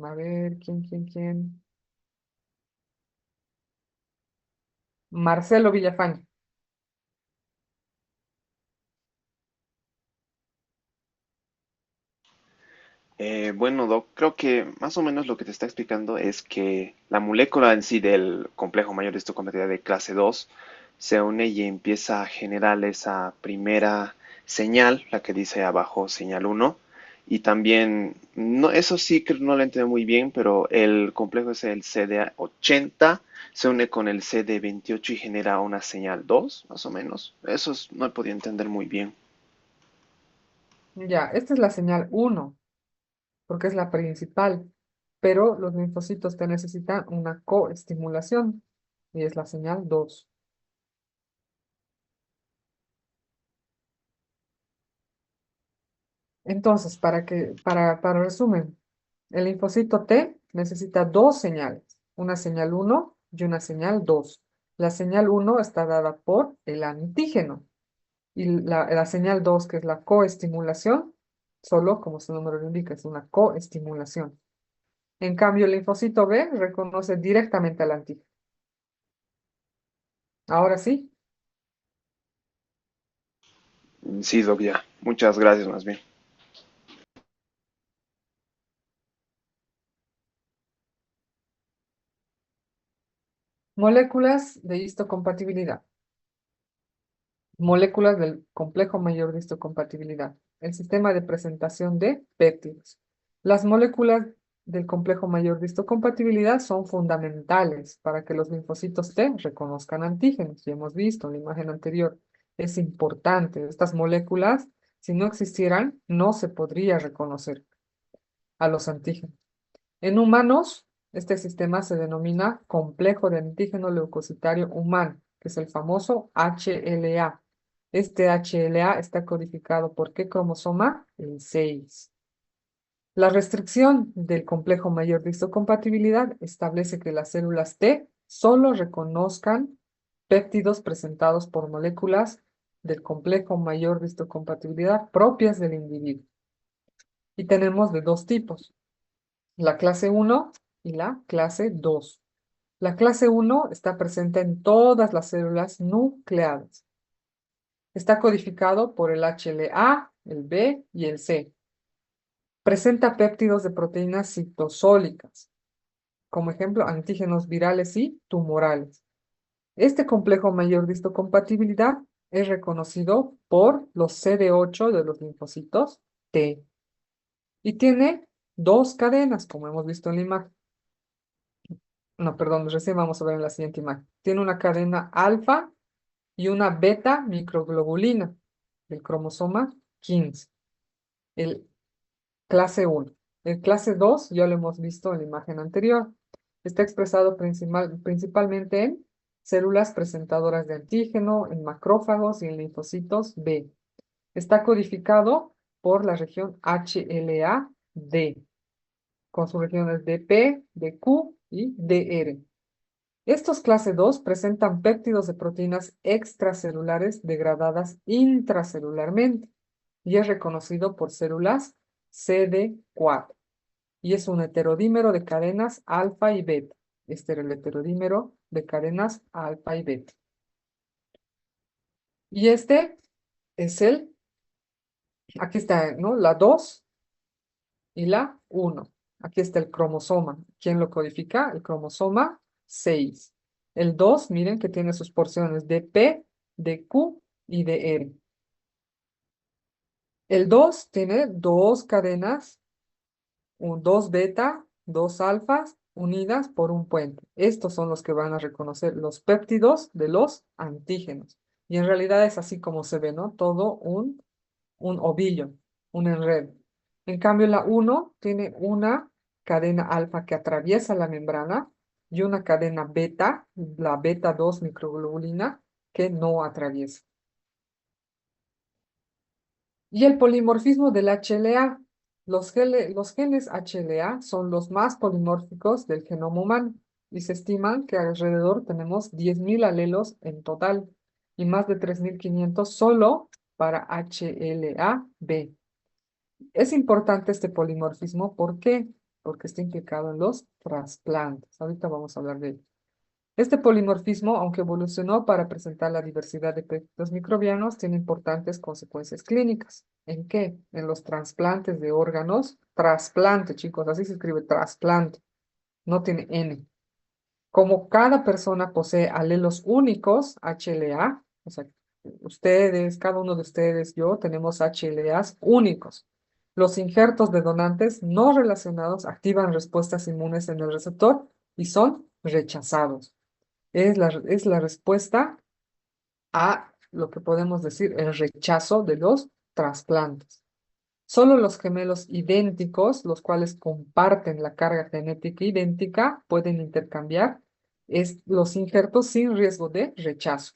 A ver, ¿quién? Marcelo Villafañe. Bueno, Doc, creo que más o menos lo que te está explicando es que la molécula en sí del complejo mayor de histocompatibilidad de clase 2 se une y empieza a generar esa primera señal, la que dice abajo señal 1, y también, no, eso sí que no lo entiendo muy bien, pero el complejo es el CD80, se une con el CD28 y genera una señal 2, más o menos. No he podido entender muy bien. Ya, esta es la señal 1, porque es la principal, pero los linfocitos T necesitan una coestimulación, y es la señal 2. Entonces, para resumen, el linfocito T necesita dos señales, una señal 1 y una señal 2. La señal 1 está dada por el antígeno y la señal 2, que es la coestimulación, solo como su nombre lo indica, es una coestimulación. En cambio, el linfocito B reconoce directamente al antígeno. Ahora sí, Sí, Doc, ya. Muchas gracias, más bien. moléculas de histocompatibilidad. Moléculas del complejo mayor de histocompatibilidad. El sistema de presentación de péptidos. Las moléculas del complejo mayor de histocompatibilidad son fundamentales para que los linfocitos T reconozcan antígenos. Ya hemos visto en la imagen anterior. Es importante. Estas moléculas, si no existieran, no se podría reconocer a los antígenos. En humanos, este sistema se denomina complejo de antígeno leucocitario humano, que es el famoso HLA. Este HLA está codificado por ¿qué cromosoma? El 6. La restricción del complejo mayor de histocompatibilidad establece que las células T solo reconozcan péptidos presentados por moléculas del complejo mayor de histocompatibilidad propias del individuo. Y tenemos de dos tipos, la clase 1 y la clase 2. La clase 1 está presente en todas las células nucleadas. Está codificado por el HLA, el B y el C. Presenta péptidos de proteínas citosólicas, como ejemplo antígenos virales y tumorales. Este complejo mayor de histocompatibilidad es reconocido por los CD8 de los linfocitos T. Y tiene dos cadenas, como hemos visto en la imagen. No, perdón, recién vamos a ver en la siguiente imagen. Tiene una cadena alfa y una beta microglobulina del cromosoma 15, el clase 1. El clase 2 ya lo hemos visto en la imagen anterior. Está expresado principalmente en células presentadoras de antígeno, en macrófagos y en linfocitos B. Está codificado por la región HLA-D, con sus regiones DP, DQ y DR. Estos clase 2 presentan péptidos de proteínas extracelulares degradadas intracelularmente y es reconocido por células CD4 y es un heterodímero de cadenas alfa y beta. Este era el heterodímero de cadenas alfa y beta. Y este es aquí está, ¿no? La 2 y la 1. Aquí está el cromosoma. ¿Quién lo codifica? El cromosoma 6. El 2, miren que tiene sus porciones de P, de Q y de R. El 2 tiene dos cadenas, dos beta, dos alfas unidas por un puente. Estos son los que van a reconocer los péptidos de los antígenos. Y en realidad es así como se ve, ¿no? Todo un ovillo, un enredo. En cambio, la 1 tiene una cadena alfa que atraviesa la membrana y una cadena beta, la beta 2 microglobulina, que no atraviesa. Y el polimorfismo del HLA. Los genes HLA son los más polimórficos del genoma humano y se estiman que alrededor tenemos 10.000 alelos en total y más de 3.500 solo para HLA-B. Es importante este polimorfismo, ¿por qué? Porque está implicado en los trasplantes. Ahorita vamos a hablar de ello. Este polimorfismo, aunque evolucionó para presentar la diversidad de péptidos microbianos, tiene importantes consecuencias clínicas. ¿En qué? En los trasplantes de órganos. Trasplante, chicos, así se escribe trasplante. No tiene N. Como cada persona posee alelos únicos, HLA, o sea, ustedes, cada uno de ustedes, yo, tenemos HLAs únicos. Los injertos de donantes no relacionados activan respuestas inmunes en el receptor y son rechazados. Es la respuesta a lo que podemos decir el rechazo de los trasplantes. Solo los gemelos idénticos, los cuales comparten la carga genética idéntica, pueden intercambiar los injertos sin riesgo de rechazo.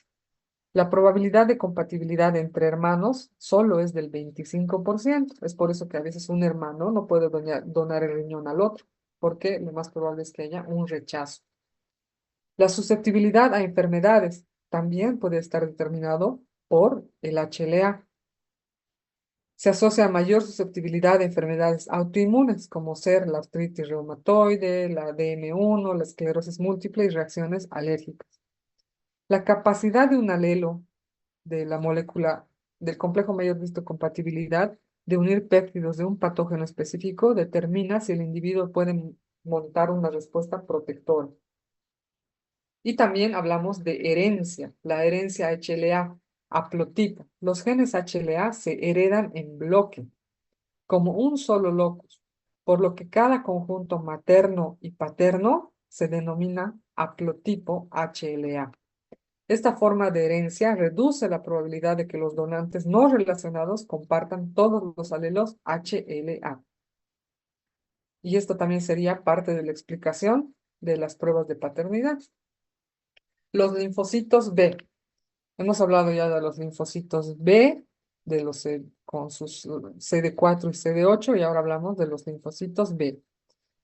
La probabilidad de compatibilidad entre hermanos solo es del 25%. Es por eso que a veces un hermano no puede donar el riñón al otro, porque lo más probable es que haya un rechazo. La susceptibilidad a enfermedades también puede estar determinado por el HLA. Se asocia a mayor susceptibilidad a enfermedades autoinmunes, como ser la artritis reumatoide, la DM1, la esclerosis múltiple y reacciones alérgicas. La capacidad de un alelo de la molécula del complejo mayor de histocompatibilidad de unir péptidos de un patógeno específico determina si el individuo puede montar una respuesta protectora. Y también hablamos de herencia, la herencia HLA, haplotipo. Los genes HLA se heredan en bloque, como un solo locus. por lo que cada conjunto materno y paterno se denomina haplotipo HLA. Esta forma de herencia reduce la probabilidad de que los donantes no relacionados compartan todos los alelos HLA. Y esto también sería parte de la explicación de las pruebas de paternidad. Los linfocitos B. Hemos hablado ya de los linfocitos B, de los con sus CD4 y CD8, y ahora hablamos de los linfocitos B.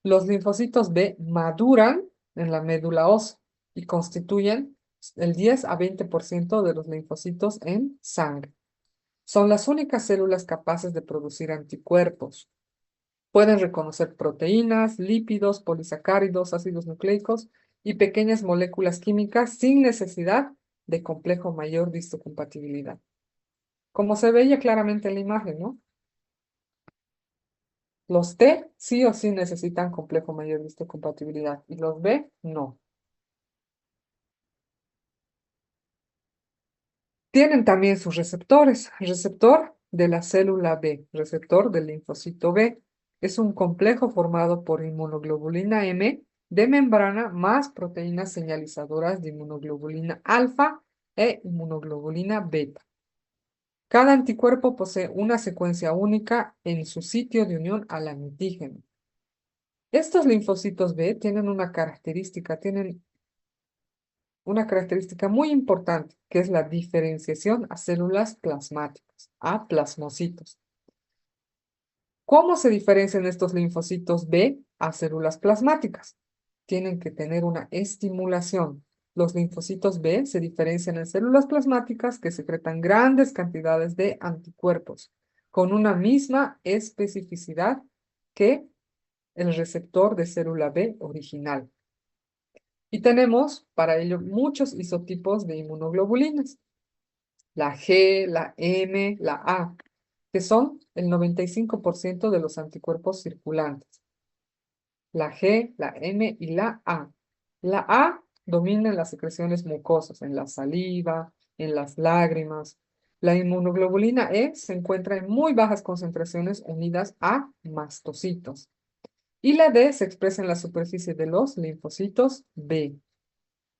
Los linfocitos B maduran en la médula ósea y constituyen el 10 a 20% de los linfocitos en sangre. Son las únicas células capaces de producir anticuerpos. Pueden reconocer proteínas, lípidos, polisacáridos, ácidos nucleicos y pequeñas moléculas químicas sin necesidad de complejo mayor de histocompatibilidad. Como se veía claramente en la imagen, ¿no? Los T sí o sí necesitan complejo mayor de histocompatibilidad y los B no. Tienen también sus receptores. Receptor de la célula B, receptor del linfocito B. Es un complejo formado por inmunoglobulina M de membrana más proteínas señalizadoras de inmunoglobulina alfa e inmunoglobulina beta. Cada anticuerpo posee una secuencia única en su sitio de unión al antígeno. Estos linfocitos B tienen una característica muy importante, que es la diferenciación a células plasmáticas, a plasmocitos. ¿Cómo se diferencian estos linfocitos B a células plasmáticas? Tienen que tener una estimulación. Los linfocitos B se diferencian en células plasmáticas que secretan grandes cantidades de anticuerpos, con una misma especificidad que el receptor de célula B original. Y tenemos para ello muchos isotipos de inmunoglobulinas, la G, la M, la A, que son el 95% de los anticuerpos circulantes. La G, la M y la A. La A domina en las secreciones mucosas, en la saliva, en las lágrimas. La inmunoglobulina E se encuentra en muy bajas concentraciones unidas a mastocitos. Y la D se expresa en la superficie de los linfocitos B.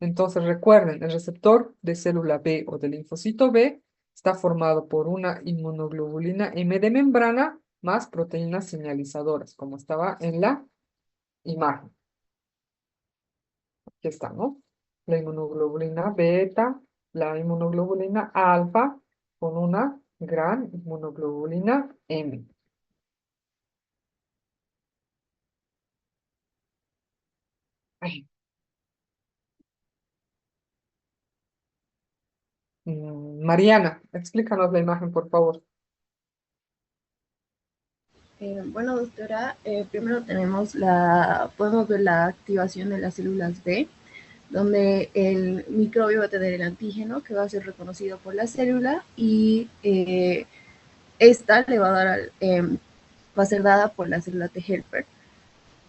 Entonces recuerden, el receptor de célula B o de linfocito B está formado por una inmunoglobulina M de membrana más proteínas señalizadoras, como estaba en la imagen. Aquí está, ¿no? La inmunoglobulina beta, la inmunoglobulina alfa con una gran inmunoglobulina M. Ay. Mariana, explícanos la imagen, por favor. Bueno, doctora, primero podemos ver la activación de las células B, donde el microbio va a tener el antígeno que va a ser reconocido por la célula y esta le va a dar, va a ser dada por la célula T helper.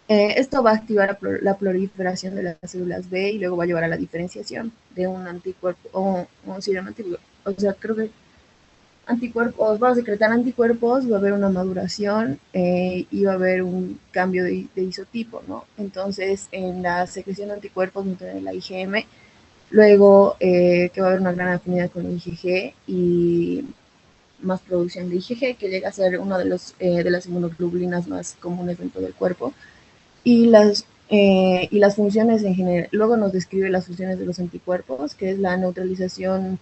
Esto va a activar la proliferación de las células B y luego va a llevar a la diferenciación de un anticuerpo, o sea, creo que anticuerpos, va a secretar anticuerpos, va a haber una maduración y va a haber un cambio de isotipo, ¿no? Entonces, en la secreción de anticuerpos vamos a tener la IgM, luego que va a haber una gran afinidad con el IgG y más producción de IgG, que llega a ser una de las inmunoglobulinas más comunes dentro del cuerpo. Y las funciones en general, luego nos describe las funciones de los anticuerpos, que es la neutralización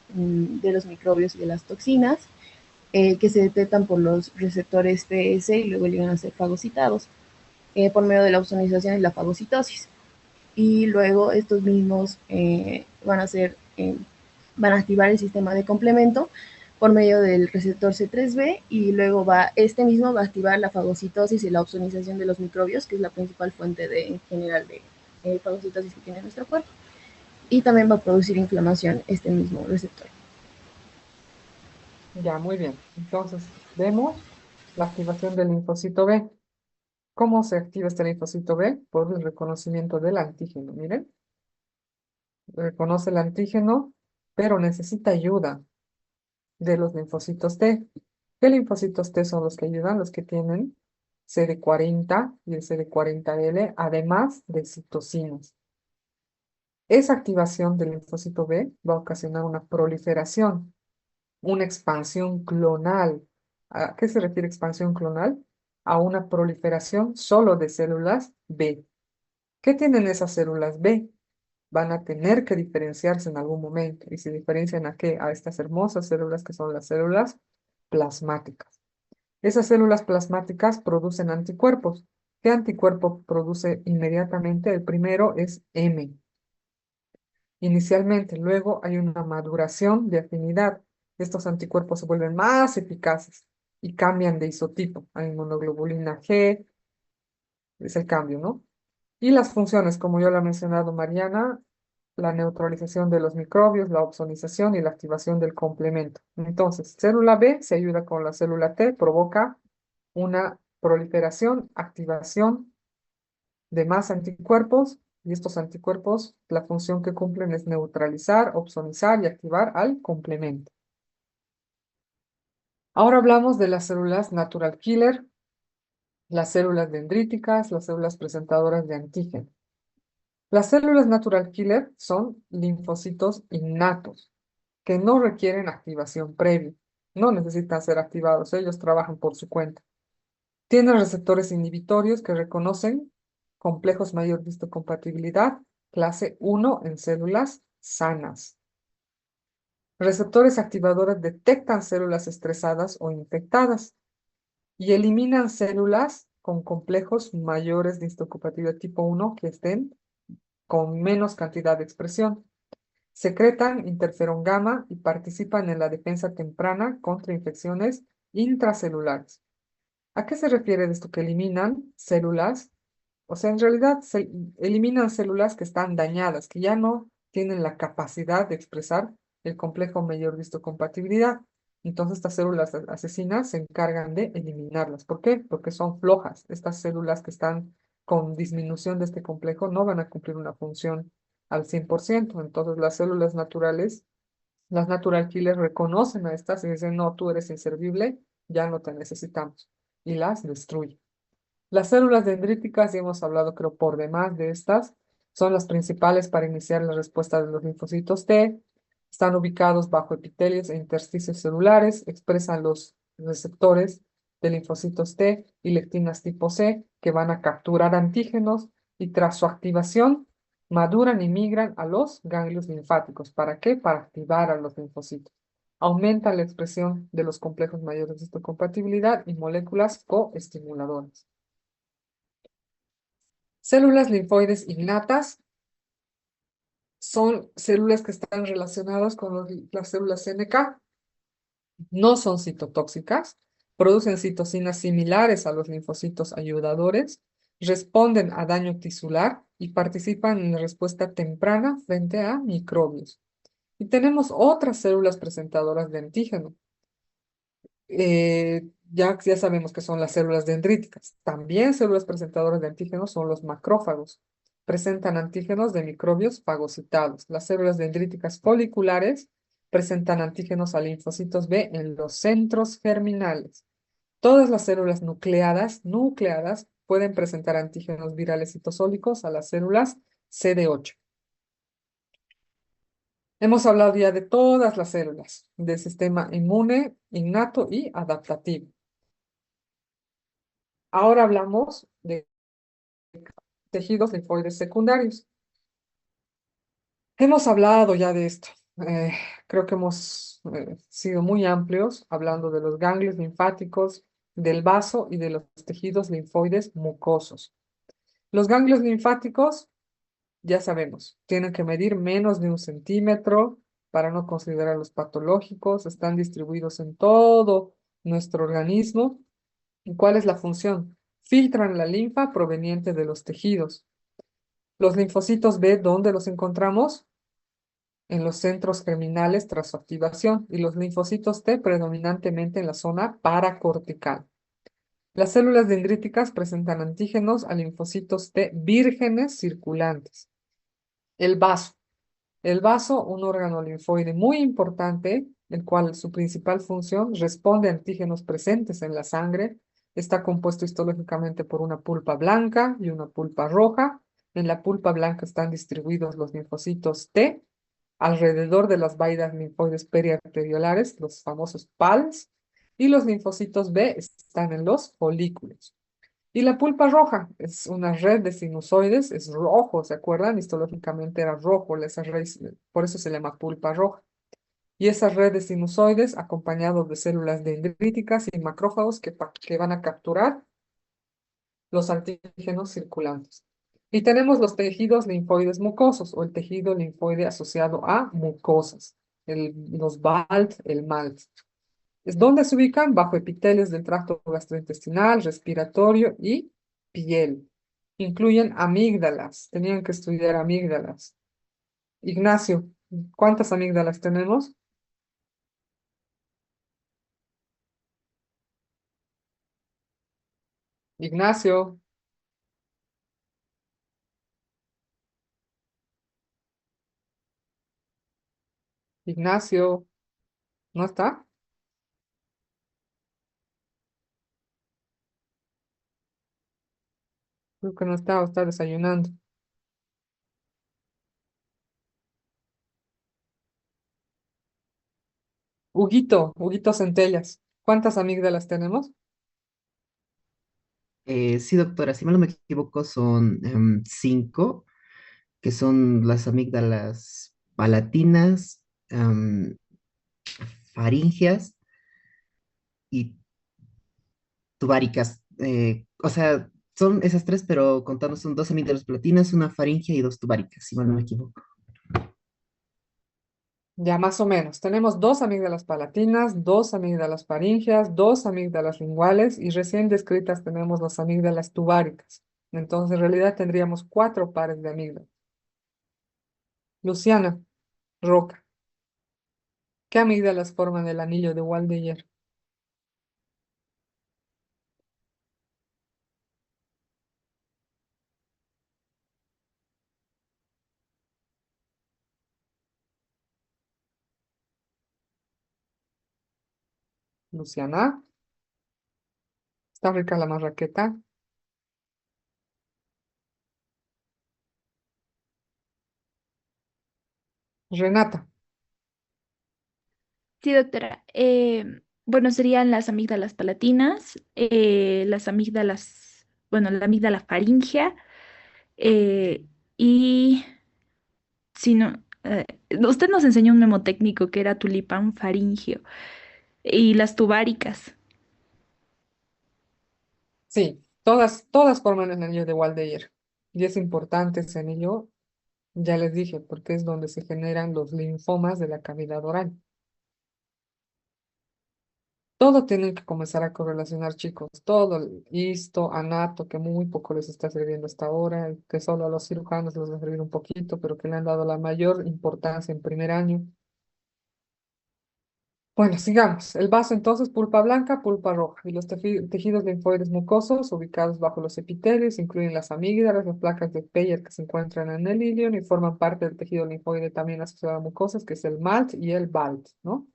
de los microbios y de las toxinas, que se detectan por los receptores PS y luego llegan a ser fagocitados por medio de la ozonización y la fagocitosis. Y luego estos mismos van a activar el sistema de complemento por medio del receptor C3b y luego este mismo va a activar la fagocitosis y la ozonización de los microbios, que es la principal fuente en general de fagocitosis que tiene nuestro cuerpo. Y también va a producir inflamación este mismo receptor. Ya, muy bien. Entonces, vemos la activación del linfocito B. ¿Cómo se activa este linfocito B? Por el reconocimiento del antígeno. Miren, reconoce el antígeno, pero necesita ayuda de los linfocitos T. ¿Qué linfocitos T son los que ayudan? Los que tienen CD40 y el CD40L, además de citocinas. Esa activación del linfocito B va a ocasionar una proliferación, una expansión clonal. ¿A qué se refiere expansión clonal? A una proliferación solo de células B. ¿Qué tienen esas células B? Van a tener que diferenciarse en algún momento. ¿Y se diferencian a qué? A estas hermosas células que son las células plasmáticas. Esas células plasmáticas producen anticuerpos. ¿Qué anticuerpo produce inmediatamente? El primero es M. Inicialmente, luego hay una maduración de afinidad. Estos anticuerpos se vuelven más eficaces y cambian de isotipo. Hay inmunoglobulina G, es el cambio, ¿no? Y las funciones, como ya lo ha mencionado Mariana, la neutralización de los microbios, la opsonización y la activación del complemento. Entonces, célula B se ayuda con la célula T, provoca una proliferación, activación de más anticuerpos, y estos anticuerpos, la función que cumplen es neutralizar, opsonizar y activar al complemento. Ahora hablamos de las células natural killer, las células dendríticas, las células presentadoras de antígeno. Las células natural killer son linfocitos innatos que no requieren activación previa, no necesitan ser activados, ellos trabajan por su cuenta. Tienen receptores inhibitorios que reconocen complejos mayor histocompatibilidad, clase 1 en células sanas. Receptores activadores detectan células estresadas o infectadas y eliminan células con complejos mayores de histocompatibilidad tipo 1 que estén con menos cantidad de expresión. Secretan interferón gamma y participan en la defensa temprana contra infecciones intracelulares. ¿A qué se refiere de esto? Que eliminan células, o sea, en realidad se eliminan células que están dañadas, que ya no tienen la capacidad de expresar el complejo mayor de histocompatibilidad. Entonces estas células asesinas se encargan de eliminarlas. ¿Por qué? Porque son flojas. Estas células que están con disminución de este complejo no van a cumplir una función al 100%. Entonces las células naturales, las natural killers reconocen a estas y dicen, no, tú eres inservible, ya no te necesitamos. Y las destruyen. Las células dendríticas, ya hemos hablado creo por demás de estas, son las principales para iniciar la respuesta de los linfocitos T. Están ubicados bajo epitelios e intersticios celulares, expresan los receptores de linfocitos T y lectinas tipo C que van a capturar antígenos y tras su activación maduran y migran a los ganglios linfáticos. ¿Para qué? Para activar a los linfocitos. Aumenta la expresión de los complejos mayores de histocompatibilidad y moléculas coestimuladoras. Células linfoides innatas son células que están relacionadas con las células NK. No son citotóxicas, producen citocinas similares a los linfocitos ayudadores, responden a daño tisular y participan en la respuesta temprana frente a microbios. Y tenemos otras células presentadoras de antígeno. Ya sabemos que son las células dendríticas. También células presentadoras de antígenos son los macrófagos. Presentan antígenos de microbios fagocitados. Las células dendríticas foliculares presentan antígenos a linfocitos B en los centros germinales. Todas las células nucleadas pueden presentar antígenos virales citosólicos a las células CD8. Hemos hablado ya de todas las células del sistema inmune, innato y adaptativo. Ahora hablamos de tejidos linfoides secundarios. Hemos hablado ya de esto. Creo que hemos sido muy amplios hablando de los ganglios linfáticos, del vaso y de los tejidos linfoides mucosos. Los ganglios linfáticos, ya sabemos, tienen que medir menos de 1 centímetro para no considerarlos patológicos, están distribuidos en todo nuestro organismo. ¿Y cuál es la función? Filtran la linfa proveniente de los tejidos. Los linfocitos B, ¿dónde los encontramos? En los centros germinales tras su activación, y los linfocitos T predominantemente en la zona paracortical. Las células dendríticas presentan antígenos a linfocitos T vírgenes circulantes. El vaso. El vaso, un órgano linfoide muy importante, el cual su principal función responde a antígenos presentes en la sangre, Está compuesto histológicamente por una pulpa blanca y una pulpa roja. En la pulpa blanca están distribuidos los linfocitos T alrededor de las vaidas linfoides periarteriolares, los famosos PALs, y los linfocitos B están en los folículos. Y la pulpa roja es una red de sinusoides, es rojo, ¿se acuerdan? Histológicamente era rojo, esa raíz, por eso se llama pulpa roja. Y esa red de sinusoides, acompañados de células dendríticas y macrófagos que van a capturar los antígenos circulantes. Y tenemos los tejidos linfoides mucosos o el tejido linfoide asociado a mucosas, los BALT, el MALT. ¿Es donde se ubican? Bajo epitelios del tracto gastrointestinal, respiratorio y piel. Incluyen amígdalas. Tenían que estudiar amígdalas. Ignacio, ¿cuántas amígdalas tenemos? Ignacio, Ignacio, ¿no está? Creo que no está o está desayunando. Huguito Centellas, ¿cuántas amígdalas tenemos? Sí, doctora, si mal no me equivoco, son cinco, que son las amígdalas palatinas, faringeas y tubáricas. O sea, son esas tres, pero contando son dos amígdalas palatinas, una faringea y dos tubáricas, si mal no me equivoco. Ya más o menos. Tenemos dos amígdalas palatinas, dos amígdalas faríngeas, dos amígdalas linguales y recién descritas tenemos las amígdalas tubáricas. Entonces, en realidad tendríamos cuatro pares de amígdalas. Luciana, Roca, ¿qué amígdalas forman el anillo de Waldeyer? Luciana, ¿está rica la marraqueta? Renata, Sí, doctora. Bueno, serían las amígdalas palatinas, las amígdalas, bueno, la amígdala faríngea, eh, y si no, usted nos enseñó un mnemotécnico que era tulipán faríngeo y las tubáricas. sí, todas forman el anillo de Waldeyer. Y es importante ese anillo, ya les dije, porque es donde se generan los linfomas de la cavidad oral. Todo tienen que comenzar a correlacionar, chicos. Todo, el histo, anato, que muy poco les está sirviendo hasta ahora, y que solo a los cirujanos les va a servir un poquito, pero que le han dado la mayor importancia en primer año. Bueno, sigamos. El vaso entonces, pulpa blanca, pulpa roja. Y los tejidos linfoides mucosos ubicados bajo los epitelios incluyen las amígdalas, las placas de Peyer que se encuentran en el ilion y forman parte del tejido linfoide también asociado a mucosas, que es el MALT y el BALT, ¿no?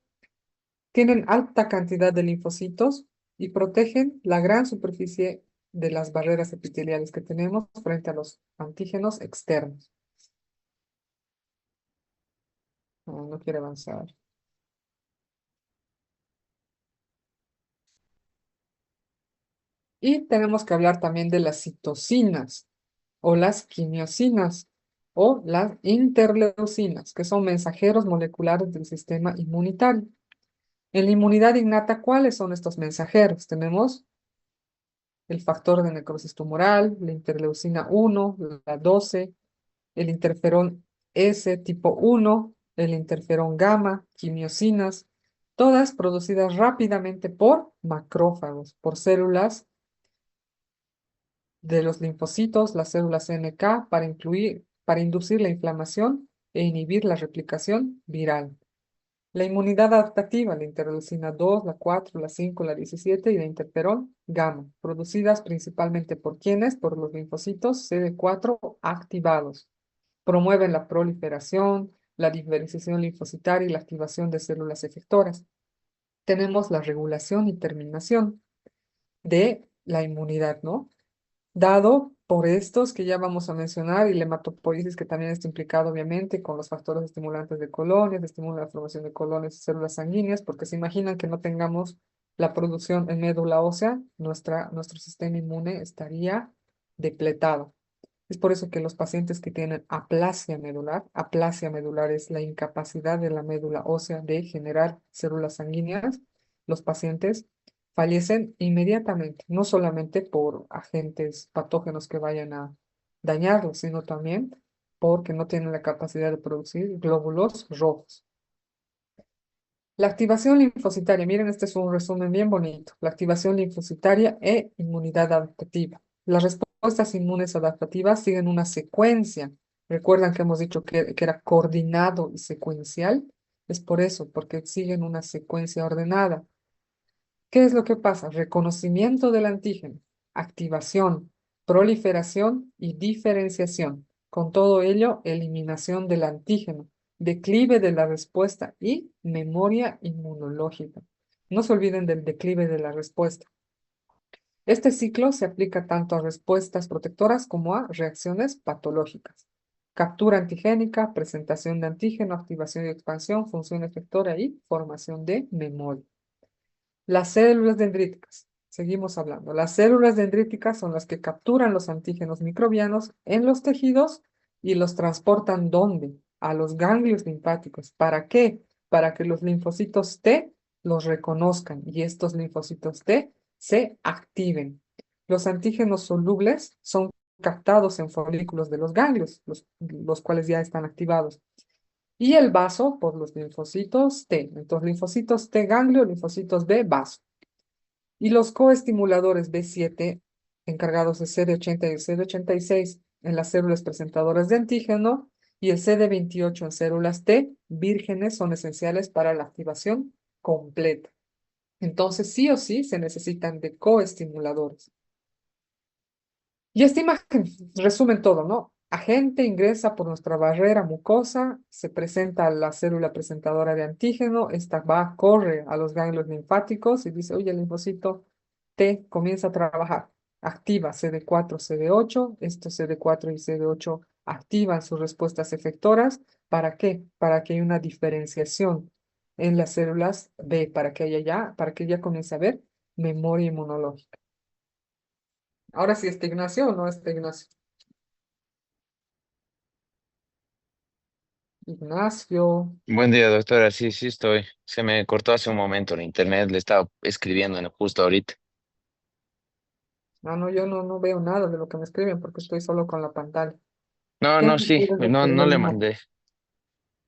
Tienen alta cantidad de linfocitos y protegen la gran superficie de las barreras epiteliales que tenemos frente a los antígenos externos. No, no quiere avanzar. Y tenemos que hablar también de las citocinas o las quimiosinas o las interleucinas, que son mensajeros moleculares del sistema inmunitario. En la inmunidad innata, ¿cuáles son estos mensajeros? Tenemos el factor de necrosis tumoral, la interleucina 1, la 12, el interferón S tipo 1, el interferón gamma, quimiosinas, todas producidas rápidamente por macrófagos, por células de los linfocitos, las células NK, para inducir la inflamación e inhibir la replicación viral. La inmunidad adaptativa, la interleucina 2, la 4, la 5, la 17 y la interferón gamma, producidas principalmente por quienes, por los linfocitos CD4 activados. Promueven la proliferación, la diferenciación linfocitaria y la activación de células efectoras. Tenemos la regulación y terminación de la inmunidad, ¿no? Dado por estos que ya vamos a mencionar y la hematopoiesis que también está implicado obviamente con los factores estimulantes de colonias, estimula la formación de colonias y células sanguíneas, porque se imaginan que no tengamos la producción en médula ósea, nuestro sistema inmune estaría depletado. Es por eso que los pacientes que tienen aplasia medular es la incapacidad de la médula ósea de generar células sanguíneas, los pacientes fallecen inmediatamente, no solamente por agentes patógenos que vayan a dañarlos, sino también porque no tienen la capacidad de producir glóbulos rojos. La activación linfocitaria, miren, este es un resumen bien bonito. La activación linfocitaria e inmunidad adaptativa. Las respuestas inmunes adaptativas siguen una secuencia. Recuerdan que hemos dicho que era coordinado y secuencial. Es por eso, porque siguen una secuencia ordenada. ¿Qué es lo que pasa? Reconocimiento del antígeno, activación, proliferación y diferenciación. Con todo ello, eliminación del antígeno, declive de la respuesta y memoria inmunológica. No se olviden del declive de la respuesta. Este ciclo se aplica tanto a respuestas protectoras como a reacciones patológicas. Captura antigénica, presentación de antígeno, activación y expansión, función efectora y formación de memoria. Las células dendríticas. Seguimos hablando. Las células dendríticas son las que capturan los antígenos microbianos en los tejidos y los transportan ¿dónde? A los ganglios linfáticos. ¿Para qué? Para que los linfocitos T los reconozcan y estos linfocitos T se activen. Los antígenos solubles son captados en folículos de los ganglios, los cuales ya están activados. Y el vaso por los linfocitos T. Entonces, linfocitos T ganglio, linfocitos B vaso. Y los coestimuladores B7, encargados de CD80 y el CD86 en las células presentadoras de antígeno, y el CD28 en células T vírgenes son esenciales para la activación completa. Entonces, sí o sí se necesitan de coestimuladores. Y esta imagen resumen todo, ¿no? Agente ingresa por nuestra barrera mucosa, se presenta a la célula presentadora de antígeno, esta va, corre a los ganglios linfáticos y dice, oye, el linfocito T comienza a trabajar, activa CD4, CD8, estos CD4 y CD8 activan sus respuestas efectoras. ¿Para qué? Para que haya una diferenciación en las células B, para que ya comience a haber memoria inmunológica. Ahora sí, ¿está Ignacio o no está Ignacio? Ignacio. Buen día, doctora. Sí, sí estoy. Se me cortó hace un momento el internet. Le estaba escribiendo justo ahorita. Ah, no, yo no veo nada de lo que me escriben porque estoy solo con la pantalla. No, ¿Qué me no, sí. quieres No, referir no al le imagen? mandé.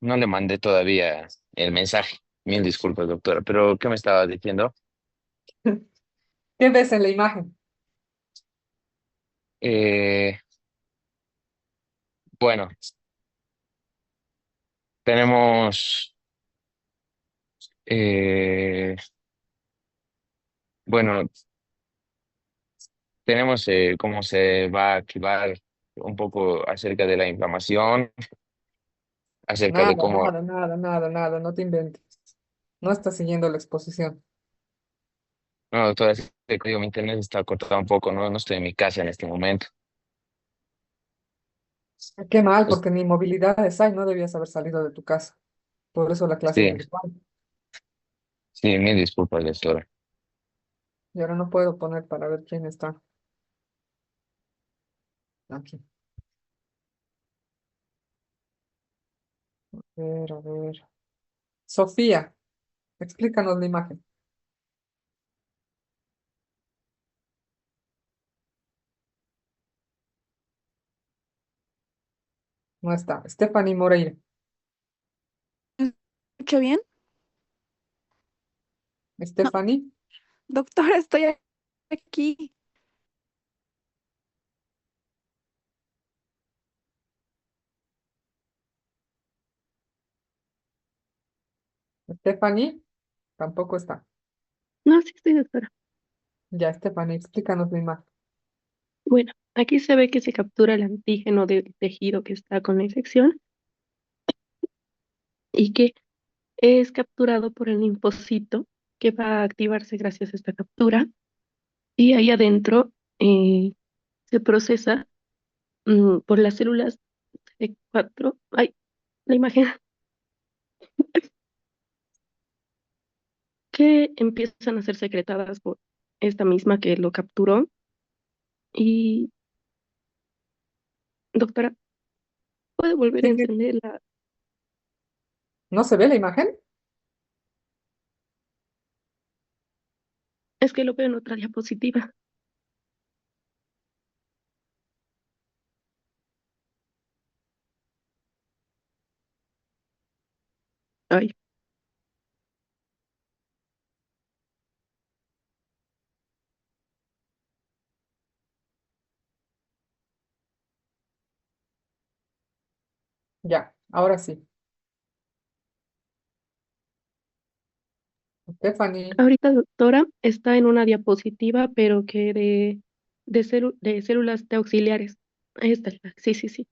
No le mandé todavía el mensaje. Mil disculpas, doctora. Pero, ¿qué me estaba diciendo? ¿Qué ves en la imagen? Eh, bueno, tenemos, eh, bueno, tenemos cómo se va a activar un poco acerca de la inflamación, acerca de Nada, cómo, nada, nada, nada, nada, no te inventes. No estás siguiendo la exposición. no, doctora, es que digo, mi internet está cortado un poco. No, no estoy en mi casa en este momento. Qué mal, Pues, porque ni movilidades hay, no debías haber salido de tu casa. Por eso la clase sí, virtual. sí, mil disculpas, doctora. Y ahora no puedo poner para ver quién está aquí. A ver, a ver. Sofía, explícanos la imagen. No está. Stephanie Moreira. ¿Escucho bien? No, Stephanie, doctora, estoy aquí. Stephanie, tampoco está. No, sí estoy, doctora. Ya, Stephanie, explícanos la imagen. Bueno, aquí se ve que se captura el antígeno del tejido que está con la infección y que es capturado por el linfocito que va a activarse gracias a esta captura y ahí adentro se procesa por las células C4. Ay, la imagen que empiezan a ser secretadas por esta misma que lo capturó. Y, doctora, ¿puede volver a Sí, sí. encenderla? ¿No se ve la imagen? Es que lo veo en otra diapositiva. Ay, Ya, ahora sí. Stephanie, ahorita, doctora, está en una diapositiva, pero que de células T auxiliares. Ahí está. Sí, sí, sí.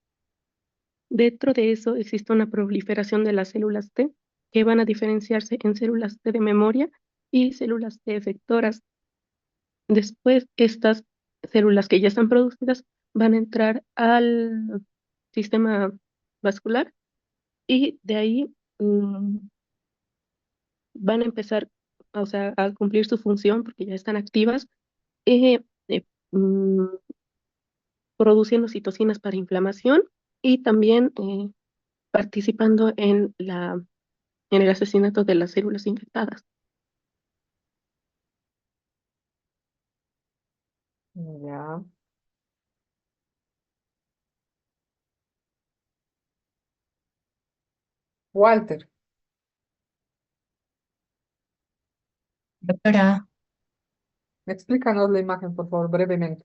Dentro de eso existe una proliferación de las células T que van a diferenciarse en células T de memoria y células T efectoras. Después, estas células que ya están producidas van a entrar al sistema vascular y de ahí van a empezar, o sea, a cumplir su función porque ya están activas, eh, eh, mm, produciendo citocinas para inflamación y también participando en el asesinato de las células infectadas. ya. Walter, Doctora, explícanos la imagen, por favor, brevemente.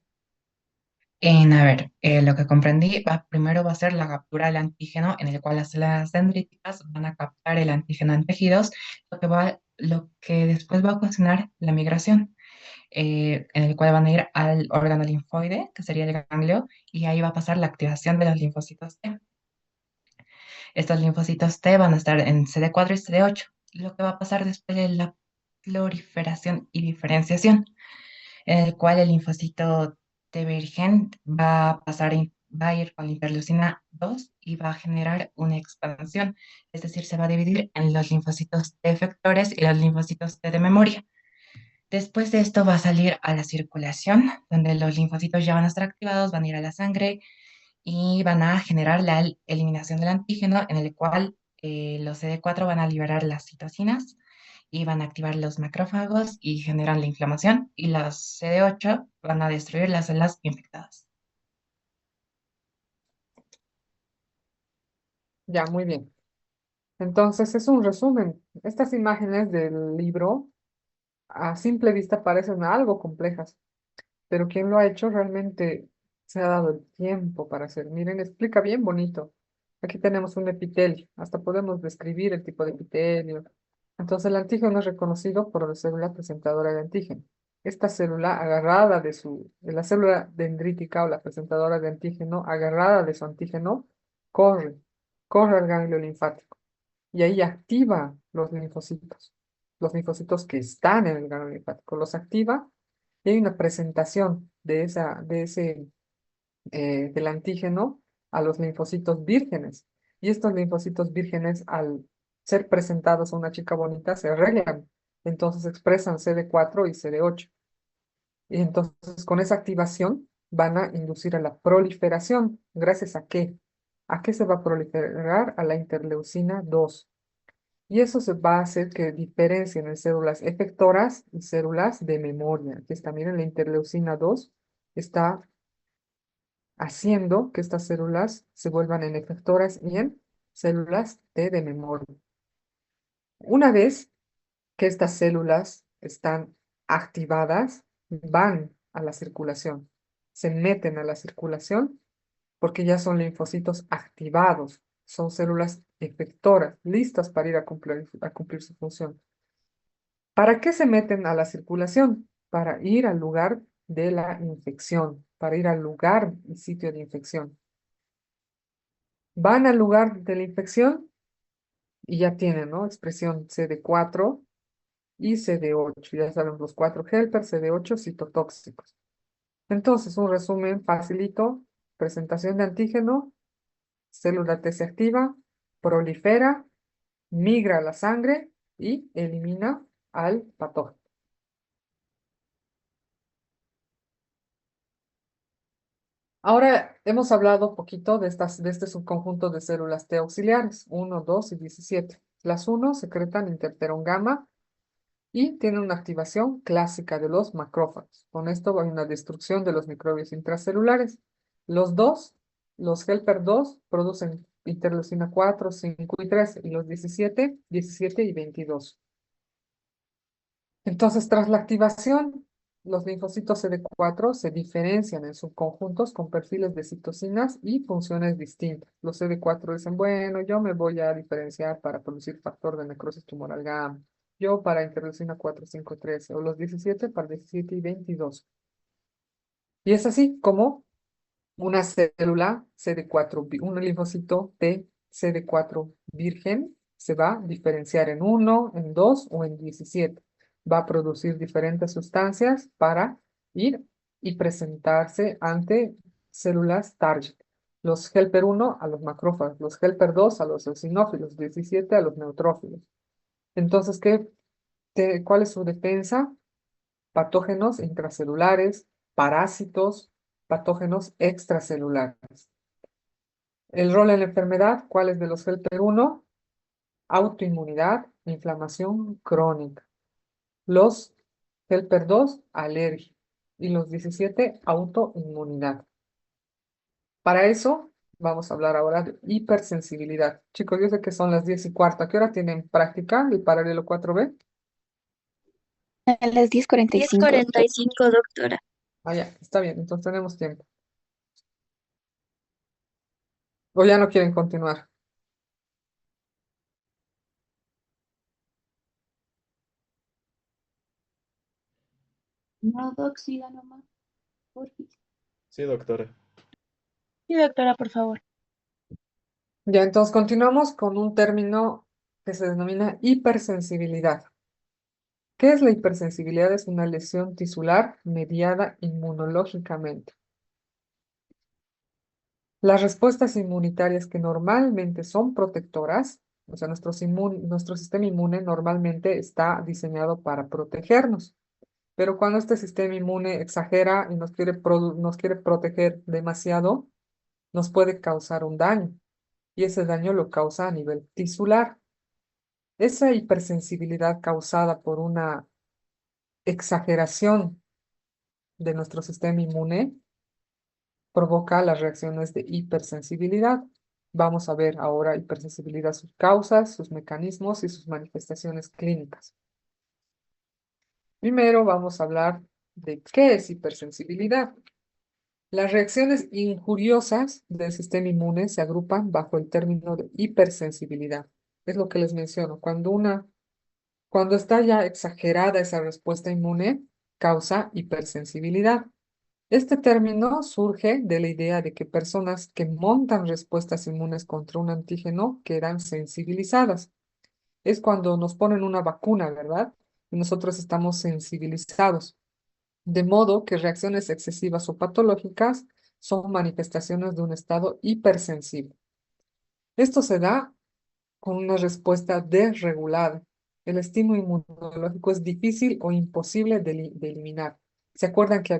a ver, lo que comprendí, primero va a ser la captura del antígeno, en el cual las células dendríticas van a captar el antígeno en tejidos, lo que después va a ocasionar la migración, en el cual van a ir al órgano linfoide, que sería el ganglio, y ahí va a pasar la activación de los linfocitos T. Estos linfocitos T van a estar en CD4 y CD8. Lo que va a pasar después de la proliferación y diferenciación, en el cual el linfocito T virgen va a ir con la interleucina 2 y va a generar una expansión, es decir, se va a dividir en los linfocitos T efectores y los linfocitos T de memoria. Después de esto va a salir a la circulación, donde los linfocitos ya van a estar activados, van a ir a la sangre y van a generar la eliminación del antígeno, en el cual los CD4 van a liberar las citocinas y van a activar los macrófagos y generan la inflamación, y los CD8 van a destruir las células infectadas. Ya, muy bien. Entonces, es un resumen. Estas imágenes del libro a simple vista parecen algo complejas, pero quien lo ha hecho realmente se ha dado el tiempo para hacer. Miren, explica bien bonito. Aquí tenemos un epitelio, hasta podemos describir el tipo de epitelio. Entonces, el antígeno es reconocido por la célula presentadora de antígeno. Esta célula agarrada de la célula dendrítica o la presentadora de antígeno, agarrada de su antígeno, corre, corre al ganglio linfático y ahí activa los linfocitos que están en el ganglio linfático, los activa y hay una presentación del antígeno a los linfocitos vírgenes. Y estos linfocitos vírgenes, al ser presentados a una chica bonita, se arreglan. Entonces expresan CD4 y CD8. Y entonces con esa activación van a inducir a la proliferación. ¿Gracias a qué? ¿A qué se va a proliferar? A la interleucina 2. Y eso se va a hacer que diferencien en células efectoras y células de memoria. Aquí está, miren, la interleucina 2 está haciendo que estas células se vuelvan en efectoras y en células T de memoria. Una vez que estas células están activadas, van a la circulación, se meten a la circulación porque ya son linfocitos activados, son células efectoras, listas para ir a cumplir su función. ¿Para qué se meten a la circulación? Para ir al lugar de la infección, para ir al lugar y sitio de infección. Van al lugar de la infección y ya tienen, ¿no? Expresión CD4 y CD8. Ya saben, los 4 helpers, CD8 citotóxicos. Entonces, un resumen facilito. Presentación de antígeno, célula T se activa, prolifera, migra a la sangre y elimina al patógeno. Ahora hemos hablado un poquito de este subconjunto de células T auxiliares, 1, 2 y 17. Las 1 secretan interferón gamma y tienen una activación clásica de los macrófagos. Con esto hay una destrucción de los microbios intracelulares. Los 2, los helper 2, producen interleucina 4, 5 y 13, y los 17, 17 y 22. Entonces, tras la activación, los linfocitos CD4 se diferencian en subconjuntos con perfiles de citocinas y funciones distintas. Los CD4 dicen, bueno, yo me voy a diferenciar para producir factor de necrosis tumoral gamma, yo para interleucina 4, 5, 13, o los 17 para 17 y 22. Y es así como una célula CD4, un linfocito T CD4 virgen se va a diferenciar en 1, en 2 o en 17. Va a producir diferentes sustancias para ir y presentarse ante células target. Los helper 1 a los macrófagos, los helper 2 a los eosinófilos, 17 a los neutrófilos. Entonces, ¿cuál es su defensa? Patógenos intracelulares, parásitos, patógenos extracelulares. El rol en la enfermedad, ¿cuál es de los helper 1? Autoinmunidad, inflamación crónica. Los helper 2, alergia. Y los 17, autoinmunidad. Para eso, vamos a hablar ahora de hipersensibilidad. Chicos, yo sé que son las 10:15. ¿A qué hora tienen práctica el paralelo 4B? A las 10:45, doctora. 10:45, doctora. Ah, ya, está bien, entonces tenemos tiempo. ¿O ya no quieren continuar? No, Doc, siga nomás, porfis. Sí, doctora. Sí, doctora, por favor. Ya, entonces continuamos con un término que se denomina hipersensibilidad. ¿Qué es la hipersensibilidad? Es una lesión tisular mediada inmunológicamente. Las respuestas inmunitarias que normalmente son protectoras, o sea, nuestro sistema inmune normalmente está diseñado para protegernos, pero cuando este sistema inmune exagera y nos quiere proteger demasiado, nos puede causar un daño, y ese daño lo causa a nivel tisular. Esa hipersensibilidad causada por una exageración de nuestro sistema inmune provoca las reacciones de hipersensibilidad. Vamos a ver ahora hipersensibilidad, sus causas, sus mecanismos y sus manifestaciones clínicas. Primero vamos a hablar de qué es hipersensibilidad. Las reacciones injuriosas del sistema inmune se agrupan bajo el término de hipersensibilidad. Es lo que les menciono. Cuando está ya exagerada esa respuesta inmune, causa hipersensibilidad. Este término surge de la idea de que personas que montan respuestas inmunes contra un antígeno quedan sensibilizadas. Es cuando nos ponen una vacuna, ¿verdad? Y nosotros estamos sensibilizados. De modo que reacciones excesivas o patológicas son manifestaciones de un estado hipersensible. Esto se da con una respuesta desregulada. El estímulo inmunológico es difícil o imposible de eliminar. ¿Se acuerdan que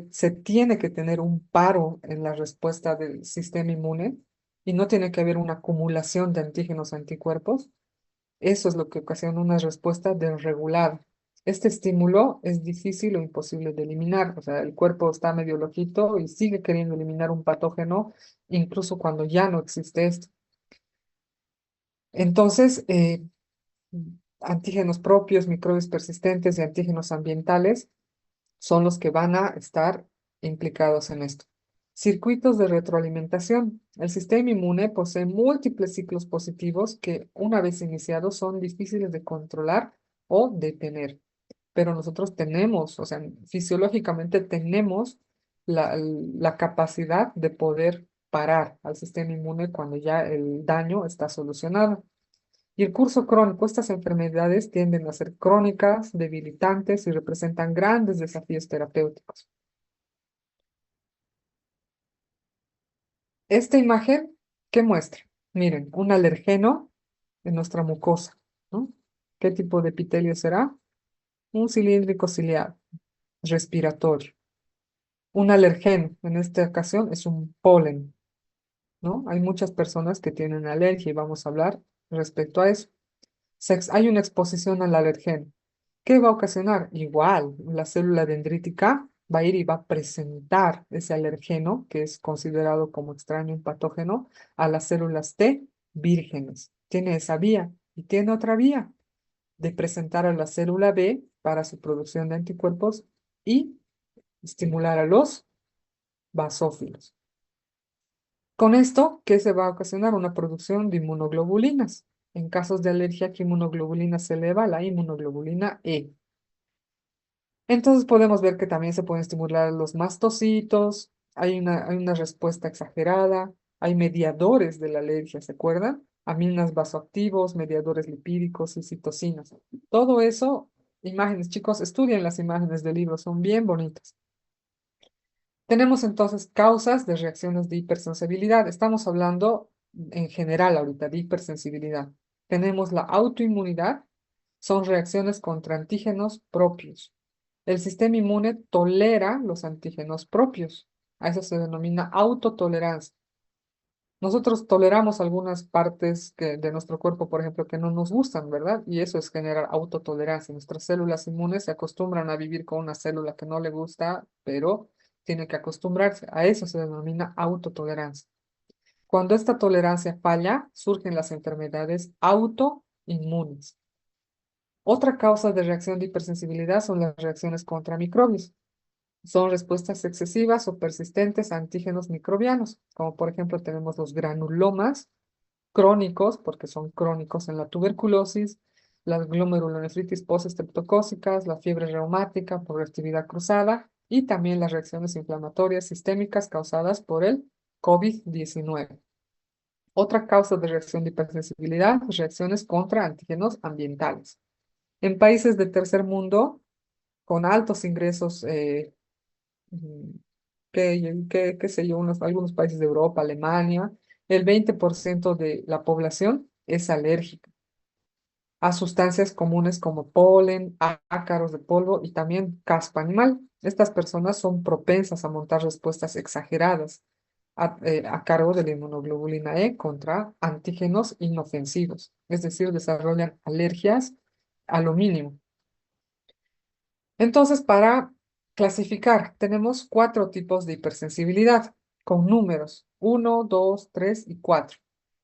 se tiene que tener un paro en la respuesta del sistema inmune y no tiene que haber una acumulación de antígenos anticuerpos? Eso es lo que ocasiona una respuesta desregulada. Este estímulo es difícil o imposible de eliminar. O sea, el cuerpo está medio loquito y sigue queriendo eliminar un patógeno incluso cuando ya no existe esto. Entonces, antígenos propios, microbios persistentes y antígenos ambientales son los que van a estar implicados en esto. Circuitos de retroalimentación. El sistema inmune posee múltiples ciclos positivos que, una vez iniciados, son difíciles de controlar o detener. Pero nosotros tenemos, o sea, fisiológicamente tenemos la capacidad de poder parar al sistema inmune cuando ya el daño está solucionado. Y el curso crónico, estas enfermedades tienden a ser crónicas, debilitantes y representan grandes desafíos terapéuticos. Esta imagen, ¿qué muestra? Miren, un alergeno en nuestra mucosa, ¿no? ¿Qué tipo de epitelio será? Un cilíndrico ciliado, respiratorio. Un alergeno, en esta ocasión, es un polen, ¿no? Hay muchas personas que tienen alergia y vamos a hablar respecto a eso. Hay una exposición al alergeno. ¿Qué va a ocasionar? Igual, la célula dendrítica va a ir y va a presentar ese alergeno, que es considerado como extraño, un patógeno, a las células T vírgenes. Tiene esa vía y tiene otra vía de presentar a la célula B para su producción de anticuerpos y estimular a los basófilos. Con esto, ¿qué se va a ocasionar? Una producción de inmunoglobulinas. En casos de alergia, ¿qué inmunoglobulina se eleva? La inmunoglobulina E. Entonces podemos ver que también se pueden estimular los mastocitos, hay una respuesta exagerada, hay mediadores de la alergia, ¿se acuerdan? Aminas vasoactivos, mediadores lipídicos y citocinas. Todo eso, imágenes, chicos, estudien las imágenes del libro, son bien bonitas. Tenemos entonces causas de reacciones de hipersensibilidad. Estamos hablando en general ahorita de hipersensibilidad. Tenemos la autoinmunidad, son reacciones contra antígenos propios. El sistema inmune tolera los antígenos propios. A eso se denomina autotolerancia. Nosotros toleramos algunas partes de nuestro cuerpo, por ejemplo, que no nos gustan, ¿verdad? Y eso es generar autotolerancia. Nuestras células inmunes se acostumbran a vivir con una célula que no le gusta, pero tiene que acostumbrarse. A eso se denomina autotolerancia. Cuando esta tolerancia falla, surgen las enfermedades autoinmunes. Otra causa de reacción de hipersensibilidad son las reacciones contra microbios. Son respuestas excesivas o persistentes a antígenos microbianos, como por ejemplo tenemos los granulomas crónicos, porque son crónicos en la tuberculosis, las glomerulonefritis postestreptocócicas, la fiebre reumática por reactividad cruzada y también las reacciones inflamatorias sistémicas causadas por el COVID-19. Otra causa de reacción de hipersensibilidad, reacciones contra antígenos ambientales. En países del tercer mundo, con altos ingresos, mm, qué sé yo, algunos países de Europa, Alemania, el 20% de la población es alérgica a sustancias comunes como polen, ácaros de polvo y también caspa animal. Estas personas son propensas a montar respuestas exageradas a cargo de la inmunoglobulina E contra antígenos inofensivos, es decir, desarrollan alergias a lo mínimo. Entonces, para clasificar, tenemos 4 tipos de hipersensibilidad con números 1, 2, 3 y 4.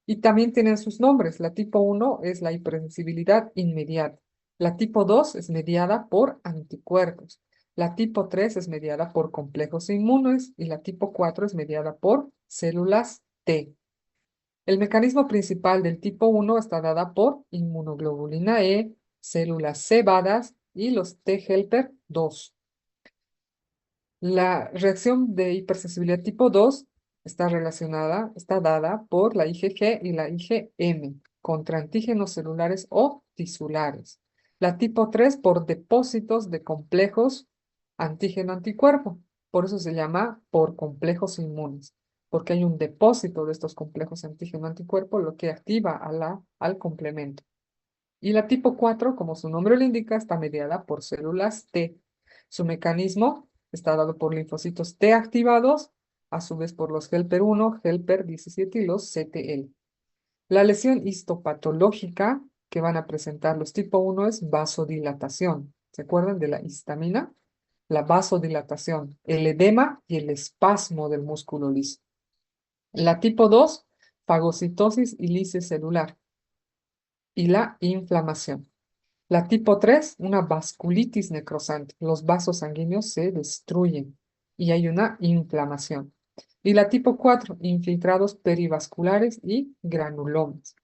Y también tienen sus nombres. La tipo 1 es la hipersensibilidad inmediata. La tipo 2 es mediada por anticuerpos. La tipo 3 es mediada por complejos inmunes y la tipo 4 es mediada por células T. El mecanismo principal del tipo 1 está dada por inmunoglobulina E, células cebadas y los T-helper 2. La reacción de hipersensibilidad tipo 2 está dada por la IgG y la IgM contra antígenos celulares o tisulares. La tipo 3 por depósitos de complejos antígeno-anticuerpo. Por eso se llama por complejos inmunes, porque hay un depósito de estos complejos antígeno-anticuerpo, lo que activa al complemento. Y la tipo 4, como su nombre lo indica, está mediada por células T. Su mecanismo está dado por linfocitos T activados, a su vez por los helper 1, helper 17 y los CTL. La lesión histopatológica que van a presentar los tipo 1 es vasodilatación. ¿Se acuerdan de la histamina? La vasodilatación, el edema y el espasmo del músculo liso. La tipo 2, fagocitosis y lisis celular. Y la inflamación. La tipo 3, una vasculitis necrosante. Los vasos sanguíneos se destruyen y hay una inflamación. Y la tipo 4, infiltrados perivasculares y granulomas.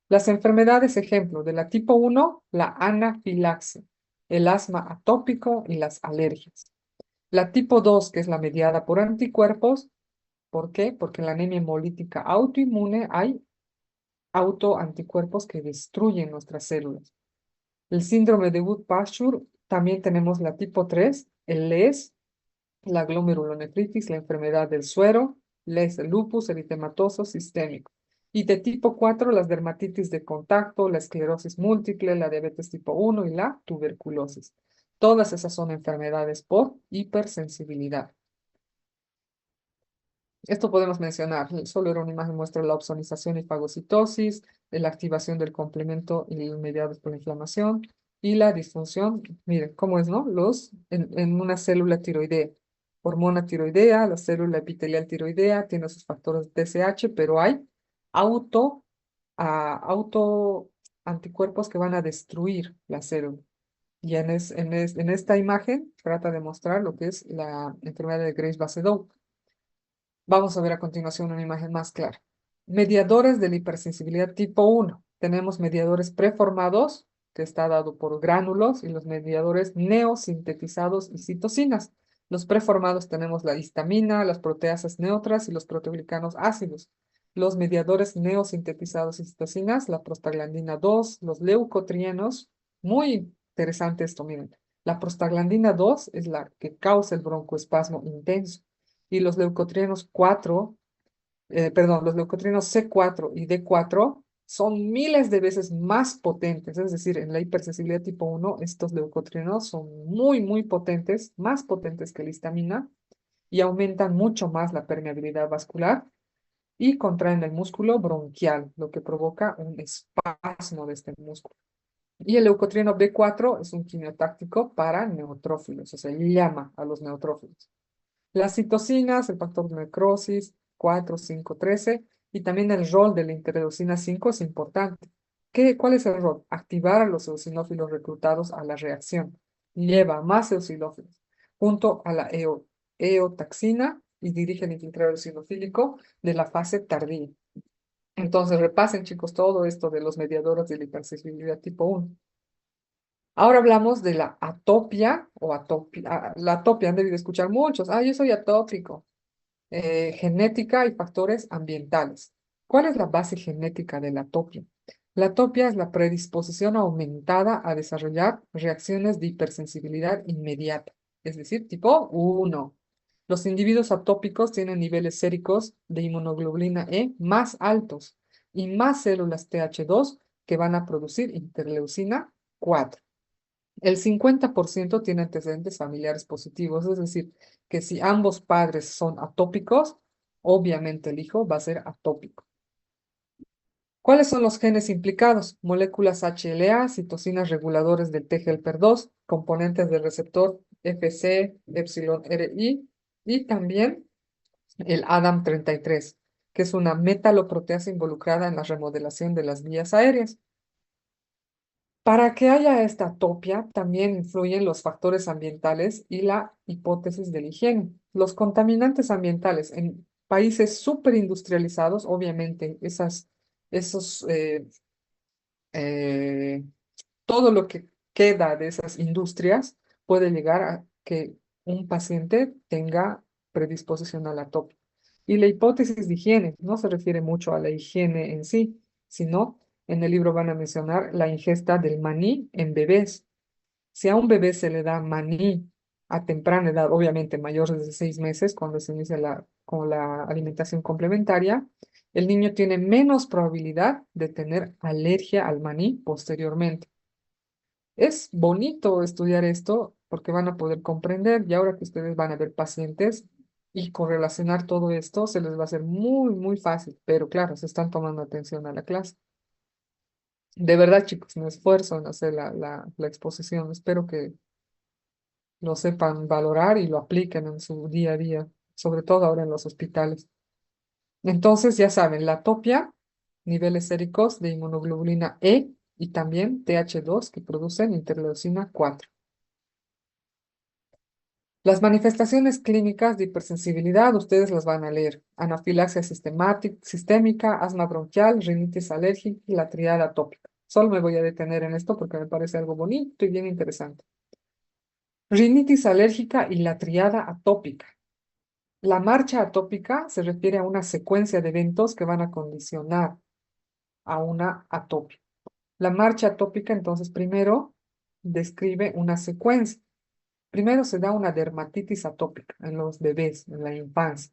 Las enfermedades ejemplo de la tipo 1, la anafilaxia, el asma atópico y las alergias. La tipo 2, que es la mediada por anticuerpos. ¿Por qué? Porque en la anemia hemolítica autoinmune hay autoanticuerpos que destruyen nuestras células. El síndrome de Wood-Pasture, también tenemos la tipo 3, el LES, la glomerulonefritis, la enfermedad del suero, LES, el lupus eritematoso sistémico. Y de tipo 4, las dermatitis de contacto, la esclerosis múltiple, la diabetes tipo 1 y la tuberculosis. Todas esas son enfermedades por hipersensibilidad. Esto podemos mencionar, solo era una imagen muestra la opsonización y fagocitosis, la activación del complemento y mediados por la inflamación y la disfunción. Miren cómo es, ¿no? En una célula tiroidea, hormona tiroidea, la célula epitelial tiroidea tiene sus factores TSH, pero hay auto, auto anticuerpos que van a destruir la célula. Y en esta imagen trata de mostrar lo que es la enfermedad de Graves-Basedow. Vamos a ver a continuación una imagen más clara. Mediadores de la hipersensibilidad tipo 1. Tenemos mediadores preformados, que está dado por gránulos, y los mediadores neosintetizados y citocinas. Los preformados tenemos la histamina, las proteasas neutras y los proteoglicanos ácidos. Los mediadores neosintetizados y citocinas, la prostaglandina 2, los leucotrienos. Muy interesante esto, miren. La prostaglandina 2 es la que causa el broncoespasmo intenso y los leucotrienos 4, los leucotrienos C4 y D4 son miles de veces más potentes, es decir, en la hipersensibilidad tipo 1, estos leucotrienos son muy, muy potentes, más potentes que la histamina, y aumentan mucho más la permeabilidad vascular y contraen el músculo bronquial, lo que provoca un espasmo de este músculo. Y el leucotrieno B4 es un quimiotáctico para neutrófilos, o sea, llama a los neutrófilos. Las citocinas, el factor de necrosis, 4, 5, 13, y también el rol de la interleucina 5 es importante. ¿Cuál es el rol? Activar a los eosinófilos reclutados a la reacción. Lleva más eosinófilos junto a la eotaxina y dirige el infiltrado eosinofílico de la fase tardía. Entonces, repasen, chicos, todo esto de los mediadores de la hipersensibilidad tipo 1. Ahora hablamos de la atopia o atopia. La atopia han debido escuchar muchos. Yo soy atópico. Genética y factores ambientales. ¿Cuál es la base genética de la atopia? La atopia es la predisposición aumentada a desarrollar reacciones de hipersensibilidad inmediata, es decir, tipo 1. Los individuos atópicos tienen niveles séricos de inmunoglobulina E más altos y más células TH2 que van a producir interleucina 4. El 50% tiene antecedentes familiares positivos, es decir, que si ambos padres son atópicos, obviamente el hijo va a ser atópico. ¿Cuáles son los genes implicados? Moléculas HLA, citocinas reguladores del TGLPER2, componentes del receptor FC, epsilon RI y también el ADAM33, que es una metaloproteasa involucrada en la remodelación de las vías aéreas. Para que haya esta atopia, también influyen los factores ambientales y la hipótesis de la higiene. Los contaminantes ambientales en países superindustrializados, obviamente, eh, todo lo que queda de esas industrias puede llegar a que un paciente tenga predisposición a la atopia. Y la hipótesis de higiene no se refiere mucho a la higiene en sí, sino en el libro van a mencionar la ingesta del maní en bebés. Si a un bebé se le da maní a temprana edad, obviamente mayores de 6 meses, cuando se inicia con la alimentación complementaria, el niño tiene menos probabilidad de tener alergia al maní posteriormente. Es bonito estudiar esto porque van a poder comprender y ahora que ustedes van a ver pacientes y correlacionar todo esto, se les va a hacer muy, muy fácil, pero claro, se están tomando atención a la clase. De verdad, chicos, me esfuerzo en hacer la exposición. Espero que lo sepan valorar y lo apliquen en su día a día, sobre todo ahora en los hospitales. Entonces, ya saben, la atopia, niveles séricos de inmunoglobulina E y también TH2 que producen interleucina 4. Las manifestaciones clínicas de hipersensibilidad, ustedes las van a leer. Anafilaxia sistémica, asma bronquial, rinitis alérgica y la triada atópica. Solo me voy a detener en esto porque me parece algo bonito y bien interesante. Rinitis alérgica y la triada atópica. La marcha atópica se refiere a una secuencia de eventos que van a condicionar a una atopia. La marcha atópica, entonces, primero describe una secuencia. Primero se da una dermatitis atópica en los bebés, en la infancia.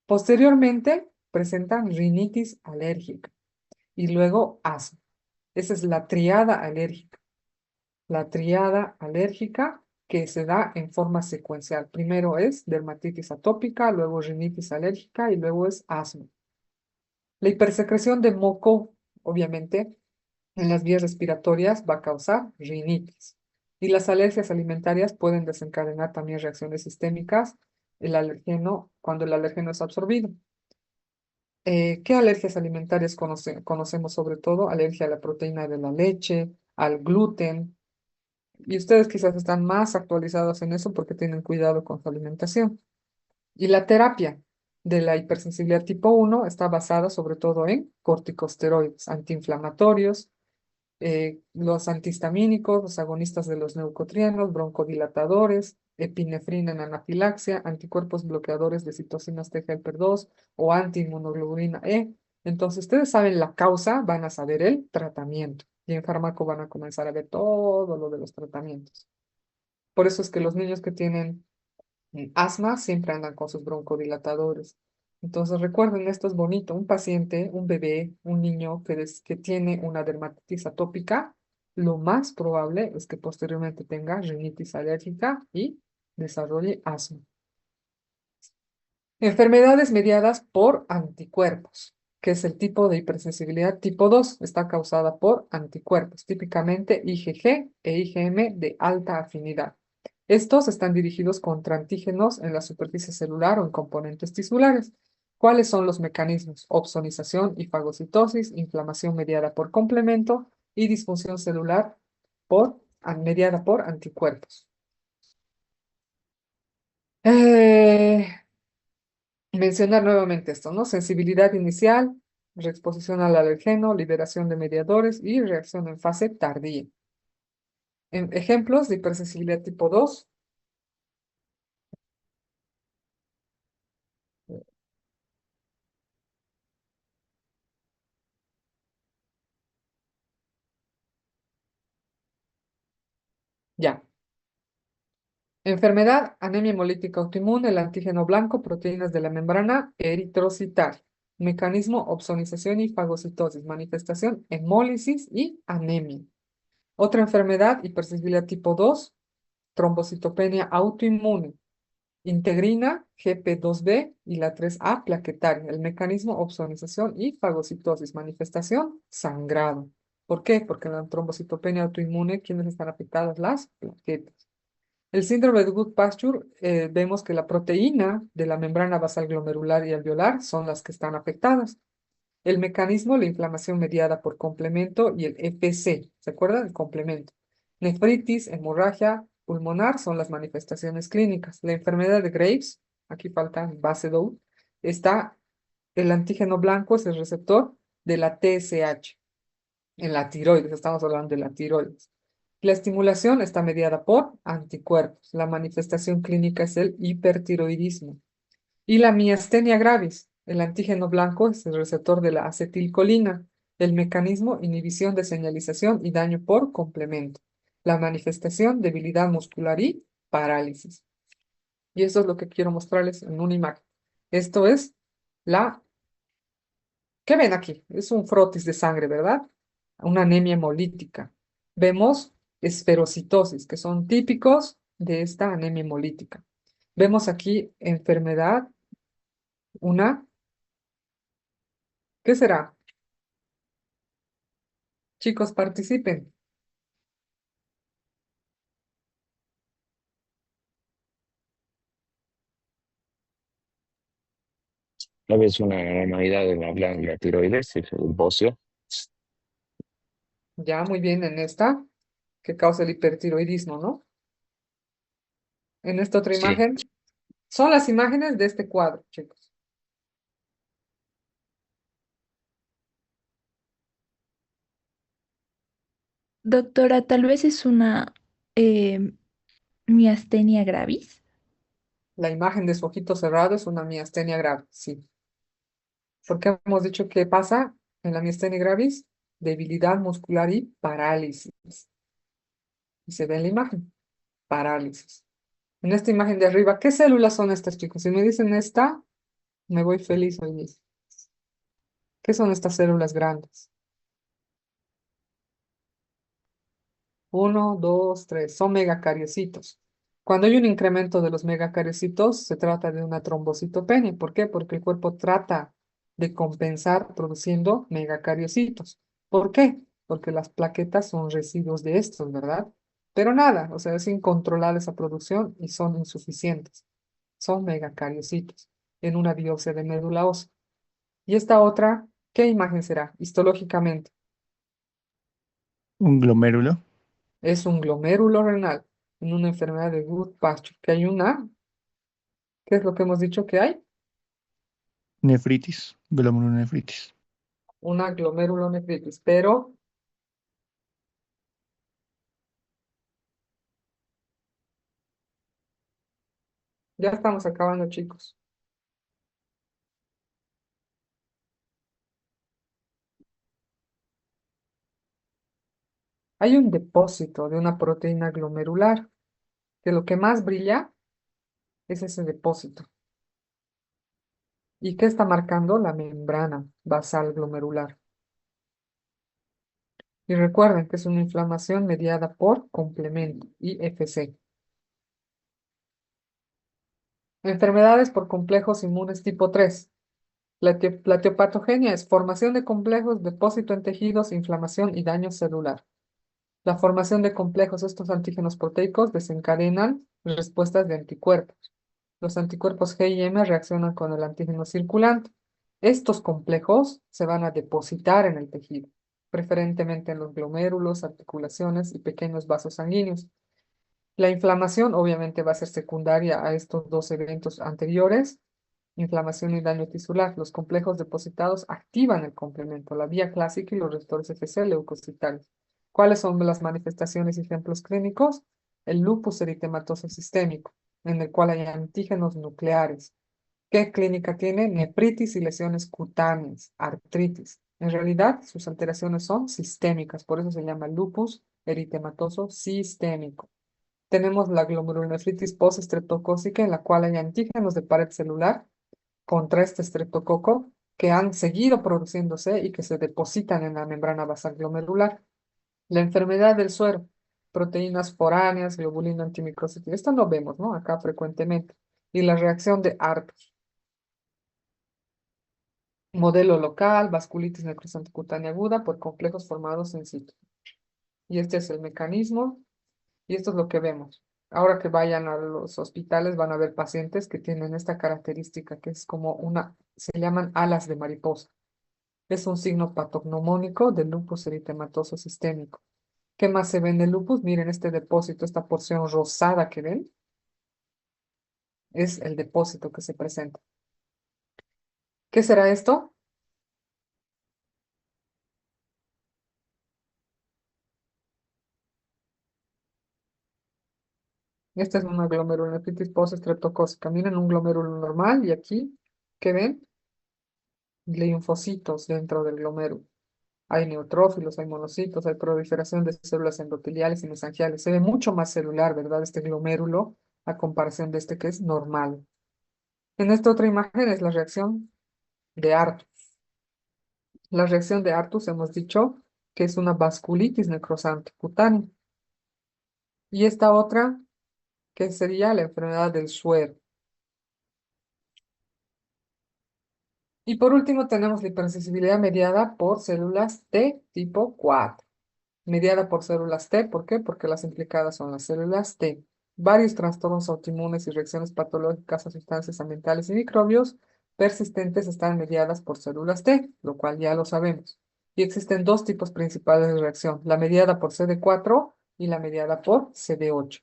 Posteriormente presentan rinitis alérgica y luego asma. Esa es la triada alérgica. La triada alérgica que se da en forma secuencial. Primero es dermatitis atópica, luego rinitis alérgica y luego es asma. La hipersecreción de moco, obviamente, en las vías respiratorias va a causar rinitis. Y las alergias alimentarias pueden desencadenar también reacciones sistémicas cuando el alergeno es absorbido. ¿Qué alergias alimentarias conocemos sobre todo? Alergia a la proteína de la leche, al gluten. Y ustedes quizás están más actualizados en eso porque tienen cuidado con su alimentación. Y la terapia de la hipersensibilidad tipo 1 está basada sobre todo en corticosteroides, antiinflamatorios, los antihistamínicos, los agonistas de los leucotrienos, broncodilatadores, epinefrina en anafilaxia, anticuerpos bloqueadores de citocinas T helper 2 o antiinmunoglobulina E. Entonces, ustedes saben la causa, van a saber el tratamiento. Y en fármaco van a comenzar a ver todo lo de los tratamientos. Por eso es que los niños que tienen asma siempre andan con sus broncodilatadores. Entonces recuerden, esto es bonito. Un paciente, un bebé, un niño que tiene una dermatitis atópica, lo más probable es que posteriormente tenga rinitis alérgica y desarrolle asma. Enfermedades mediadas por anticuerpos, que es el tipo de hipersensibilidad tipo 2, está causada por anticuerpos, típicamente IgG e IgM de alta afinidad. Estos están dirigidos contra antígenos en la superficie celular o en componentes tisulares. ¿Cuáles son los mecanismos? Opsonización y fagocitosis, inflamación mediada por complemento y disfunción celular mediada por anticuerpos. Eh, Mencionar nuevamente esto, ¿no? Sensibilidad inicial, reexposición al alergeno, liberación de mediadores y reacción en fase tardía. Ejemplos de hipersensibilidad tipo 2. Ya. Enfermedad, anemia hemolítica autoinmune, el antígeno blanco, proteínas de la membrana eritrocitaria. Mecanismo, opsonización y fagocitosis. Manifestación, hemólisis y anemia. Otra enfermedad, hipersensibilidad tipo 2, trombocitopenia autoinmune. Integrina, GP2B y la 3A plaquetaria. El mecanismo, opsonización y fagocitosis. Manifestación, sangrado. ¿Por qué? Porque en la trombocitopenia autoinmune, ¿quiénes están afectadas? Las plaquetas. El síndrome de Good-Pasture, vemos que la proteína de la membrana basal glomerular y alveolar son las que están afectadas. El mecanismo, la inflamación mediada por complemento y el FC, ¿se acuerdan? El complemento. Nefritis, hemorragia pulmonar son las manifestaciones clínicas. La enfermedad de Graves, aquí falta Basedow, está el antígeno blanco, es el receptor de la TSH en la tiroides, estamos hablando de la tiroides. La estimulación está mediada por anticuerpos. La manifestación clínica es el hipertiroidismo. Y la miastenia gravis, el antígeno blanco es el receptor de la acetilcolina. El mecanismo, inhibición de señalización y daño por complemento. La manifestación, debilidad muscular y parálisis. Y eso es lo que quiero mostrarles en una imagen. Esto es la... ¿Qué ven aquí? Es un frotis de sangre, ¿verdad? Una anemia hemolítica. Vemos esferocitosis, que son típicos de esta anemia hemolítica. Vemos aquí enfermedad, una, ¿qué será? Chicos, participen. Tal vez una anormalidad en la glándula tiroides, el bocio. Ya, muy bien, en esta, que causa el hipertiroidismo, ¿no? En esta otra Sí, imagen, son las imágenes de este cuadro, chicos. Doctora, tal vez es una eh, miastenia gravis. La imagen de su ojito cerrado es una miastenia grave, sí. Porque hemos dicho que pasa En la miastenia gravis, debilidad muscular y parálisis. Y se ve en la imagen, parálisis. En esta imagen de arriba, ¿qué células son estas, chicos? Si me dicen esta, me voy feliz hoy mismo. ¿Qué son estas células grandes? Uno, dos, tres. Son megacariocitos. Cuando hay un incremento de los megacariocitos, se trata de una trombocitopenia. ¿Por qué? Porque el cuerpo trata de compensar produciendo megacariocitos. ¿Por qué? Porque las plaquetas son residuos de estos, ¿verdad? Pero nada, o sea, es incontrolable esa producción y son insuficientes. Son megacariocitos en una biopsia de médula ósea. Y esta otra, ¿qué imagen será? Histológicamente, Un glomérulo, es un glomérulo renal en una enfermedad de Goodpasture, que hay una, ¿qué es lo que hemos dicho que hay? nefritis, glomerulonefritis. Una glomerulonefritis, pero ya estamos acabando, chicos. Hay un depósito de una proteína glomerular, que lo que más brilla es ese depósito. ¿Y qué está marcando? La membrana basal glomerular. Y recuerden que es una inflamación mediada por complemento, IFC. Enfermedades por complejos inmunes tipo 3. La teopatogenia es formación de complejos, depósito en tejidos, inflamación y daño celular. La formación de complejos, estos antígenos proteicos, desencadenan respuestas de anticuerpos. Los anticuerpos G y M reaccionan con el antígeno circulante. Estos complejos se van a depositar en el tejido, preferentemente en los glomérulos, articulaciones y pequeños vasos sanguíneos. La inflamación obviamente va a ser secundaria a estos dos eventos anteriores, inflamación y daño tisular. Los complejos depositados activan el complemento, la vía clásica y los receptores FC leucocitarios. ¿Cuáles son las manifestaciones y ejemplos clínicos? El lupus eritematoso sistémico, en el cual hay antígenos nucleares. ¿Qué clínica tiene? Nefritis y lesiones cutáneas, artritis. En realidad, sus alteraciones son sistémicas, por eso se llama lupus eritematoso sistémico. Tenemos la glomerulonefritis postestreptocócica, en la cual hay antígenos de pared celular contra este estreptococo que han seguido produciéndose y que se depositan en la membrana basal glomerular. La enfermedad del suero, proteínas foráneas, globulina antimicrocítica. Esto lo vemos, ¿no? Acá frecuentemente. Y la reacción de Arthur. Modelo local, vasculitis necrosante cutánea aguda por complejos formados in situ. Y este es el mecanismo. Y esto es lo que vemos. Ahora que vayan a los hospitales van a ver pacientes que tienen esta característica que es como se llaman alas de mariposa. Es un signo patognomónico del lupus eritematoso sistémico. ¿Qué más se ve en el lupus? Miren este depósito, esta porción rosada que ven, es el depósito que se presenta. ¿Qué será esto? Esta es una glomerulonefritis postestreptocócica. Miren un glomérulo normal y aquí, ¿qué ven? Linfocitos dentro del glomérulo. Hay neutrófilos, hay monocitos, hay proliferación de células endoteliales y mesangiales. Se ve mucho más celular, ¿verdad? Este glomérulo a comparación de este que es normal. En esta otra imagen es la reacción de Artus. La reacción de Artus hemos dicho que es una vasculitis necrosante cutánea. Y esta otra, que sería la enfermedad del suero. Y por último tenemos la hipersensibilidad mediada por células T tipo 4. Mediada por células T, ¿por qué? Porque las implicadas son las células T. Varios trastornos autoinmunes y reacciones patológicas a sustancias ambientales y microbios persistentes están mediadas por células T, lo cual ya lo sabemos. Y existen dos tipos principales de reacción, la mediada por CD4 y la mediada por CD8.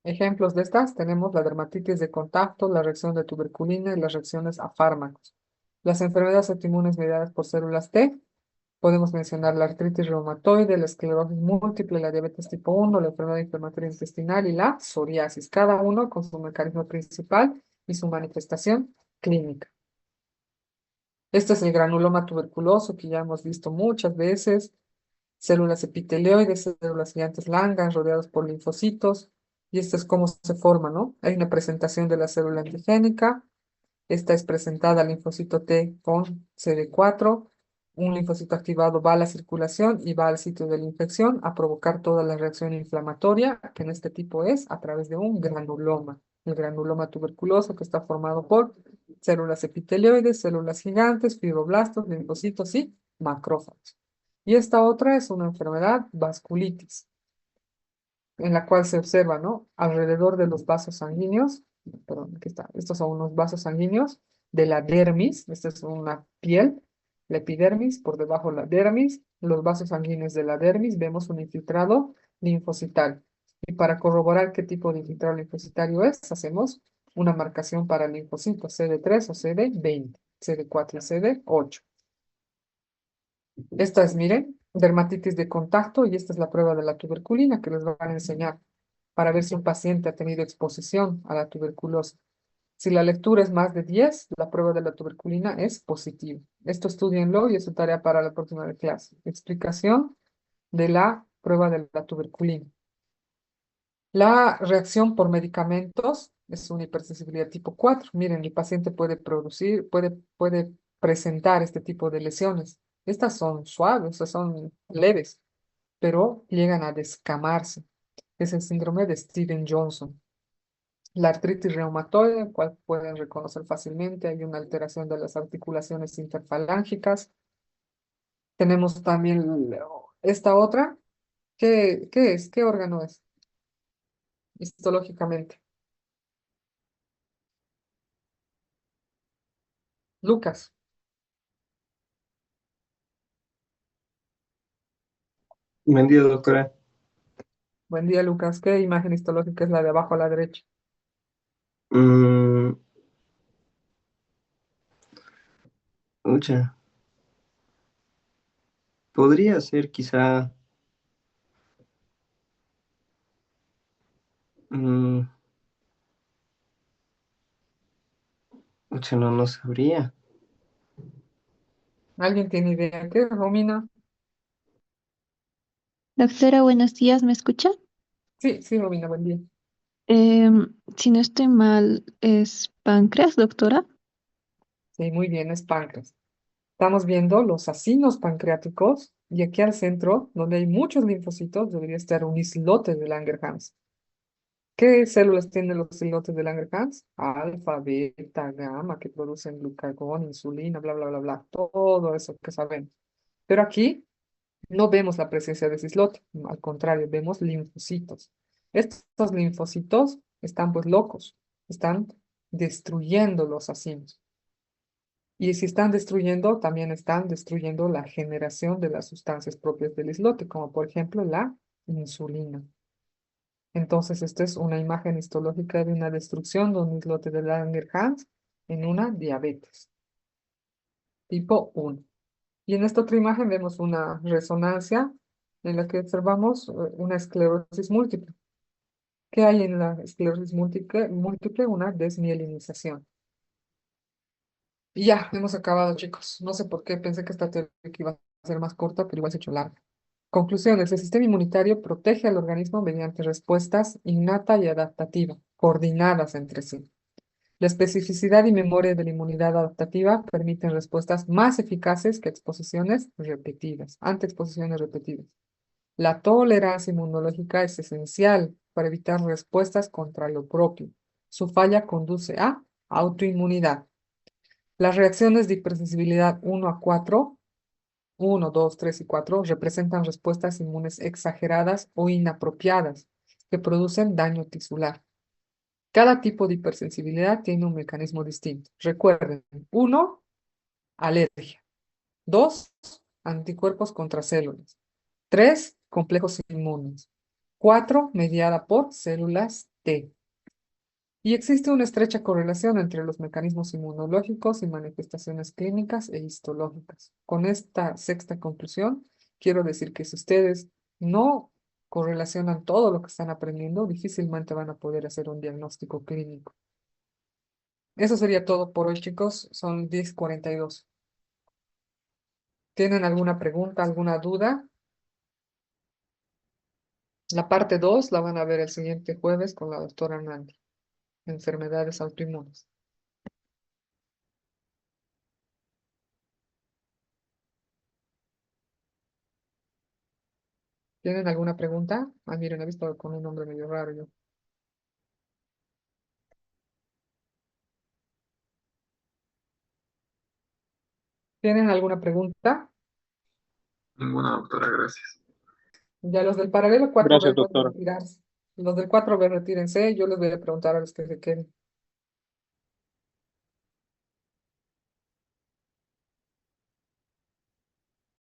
Ejemplos de estas tenemos la dermatitis de contacto, la reacción de tuberculina y las reacciones a fármacos. Las enfermedades autoinmunes mediadas por células T, podemos mencionar la artritis reumatoide, la esclerosis múltiple, la diabetes tipo 1, la enfermedad inflamatoria intestinal y la psoriasis, cada uno con su mecanismo principal y su manifestación clínica. Este es el granuloma tuberculoso que ya hemos visto muchas veces. Células epitelioides, células gigantes Langhans rodeados por linfocitos. Y esto es cómo se forma, ¿no? Hay una presentación de la célula antigénica. Esta es presentada al linfocito T con CD4. Un linfocito activado va a la circulación y va al sitio de la infección a provocar toda la reacción inflamatoria, que en este tipo es a través de un granuloma. El granuloma tuberculoso que está formado por células epitelioides, células gigantes, fibroblastos, linfocitos y macrófagos. Y esta otra es una enfermedad vasculitis, en la cual se observa, ¿no? Alrededor de los vasos sanguíneos, perdón, aquí está, estos son unos vasos sanguíneos de la dermis, esta es una piel, la epidermis, por debajo la dermis, los vasos sanguíneos de la dermis, vemos un infiltrado linfocital. Y para corroborar qué tipo de infiltrado linfocitario es, hacemos una marcación para linfocitos CD3 o CD20, CD4 y CD8. Esta es, miren, dermatitis de contacto y esta es la prueba de la tuberculina que les van a enseñar para ver si un paciente ha tenido exposición a la tuberculosis. Si la lectura es más de 10, la prueba de la tuberculina es positiva. Esto estudienlo y es su tarea para la próxima clase. Explicación de la prueba de la tuberculina. La reacción por medicamentos es una hipersensibilidad tipo 4. Miren, el paciente puede puede presentar este tipo de lesiones. Estas son suaves, estas son leves, pero llegan a descamarse. Es el síndrome de Steven-Johnson. La artritis reumatoide, cual pueden reconocer fácilmente, hay una alteración de las articulaciones interfalángicas. Tenemos también esta otra. ¿Qué es? ¿Qué órgano es? Histológicamente. Lucas. Buen día, doctora. Buen día, Lucas. ¿Qué imagen histológica es la de abajo a la derecha? Mm, Ucha, podría ser quizá, mm, ucha, no sabría. ¿Alguien tiene idea qué, Romina? Doctora, buenos días, ¿me escucha? Sí, sí, Romina, buen día. Si no estoy mal, ¿es páncreas, doctora? Sí, muy bien, es páncreas. Estamos viendo los acinos pancreáticos y aquí al centro, donde hay muchos linfocitos, debería estar un islote de Langerhans. ¿Qué células tienen los islotes de Langerhans? Alfa, beta, gamma, que producen glucagón, insulina, bla, bla, bla, bla. Todo eso que sabemos. Pero aquí no vemos la presencia de ese islote. Al contrario, vemos linfocitos. Estos linfocitos están pues locos. Están destruyendo los acinos. Y si están destruyendo, también están destruyendo la generación de las sustancias propias del islote, como por ejemplo la insulina. Entonces, esta es una imagen histológica de una destrucción de un islote de Langerhans en una diabetes tipo 1. Y en esta otra imagen vemos una resonancia en la que observamos una esclerosis múltiple. ¿Qué hay en la esclerosis múltiple? Una desmielinización. Y ya, hemos acabado, chicos. No sé por qué pensé que esta teoría iba a ser más corta, pero igual se ha hecho larga. Conclusiones. El sistema inmunitario protege al organismo mediante respuestas innata y adaptativa, coordinadas entre sí. La especificidad y memoria de la inmunidad adaptativa permiten respuestas más eficaces que exposiciones repetidas, ante exposiciones repetidas. La tolerancia inmunológica es esencial para evitar respuestas contra lo propio. Su falla conduce a autoinmunidad. Las reacciones de hipersensibilidad 1 a 4, 1, 2, 3 y 4, representan respuestas inmunes exageradas o inapropiadas que producen daño tisular. Cada tipo de hipersensibilidad tiene un mecanismo distinto. Recuerden, 1, alergia. 2, anticuerpos contra células. 3, complejos inmunes. 4, mediada por células T. Y existe una estrecha correlación entre los mecanismos inmunológicos y manifestaciones clínicas e histológicas. Con esta sexta conclusión, quiero decir que si ustedes no correlacionan todo lo que están aprendiendo, difícilmente van a poder hacer un diagnóstico clínico. Eso sería todo por hoy, chicos. Son 10:42. ¿Tienen alguna pregunta, alguna duda? La parte 2 la van a ver el siguiente jueves con la doctora Nandi. Enfermedades autoinmunes. ¿Tienen alguna pregunta? Ah, miren, he visto con un nombre medio raro yo. ¿Tienen alguna pregunta? Ninguna, doctora, gracias. Ya los del paralelo 4B Gracias, pueden doctora. retirarse. Los del 4B retírense, yo les voy a preguntar a los que se queden.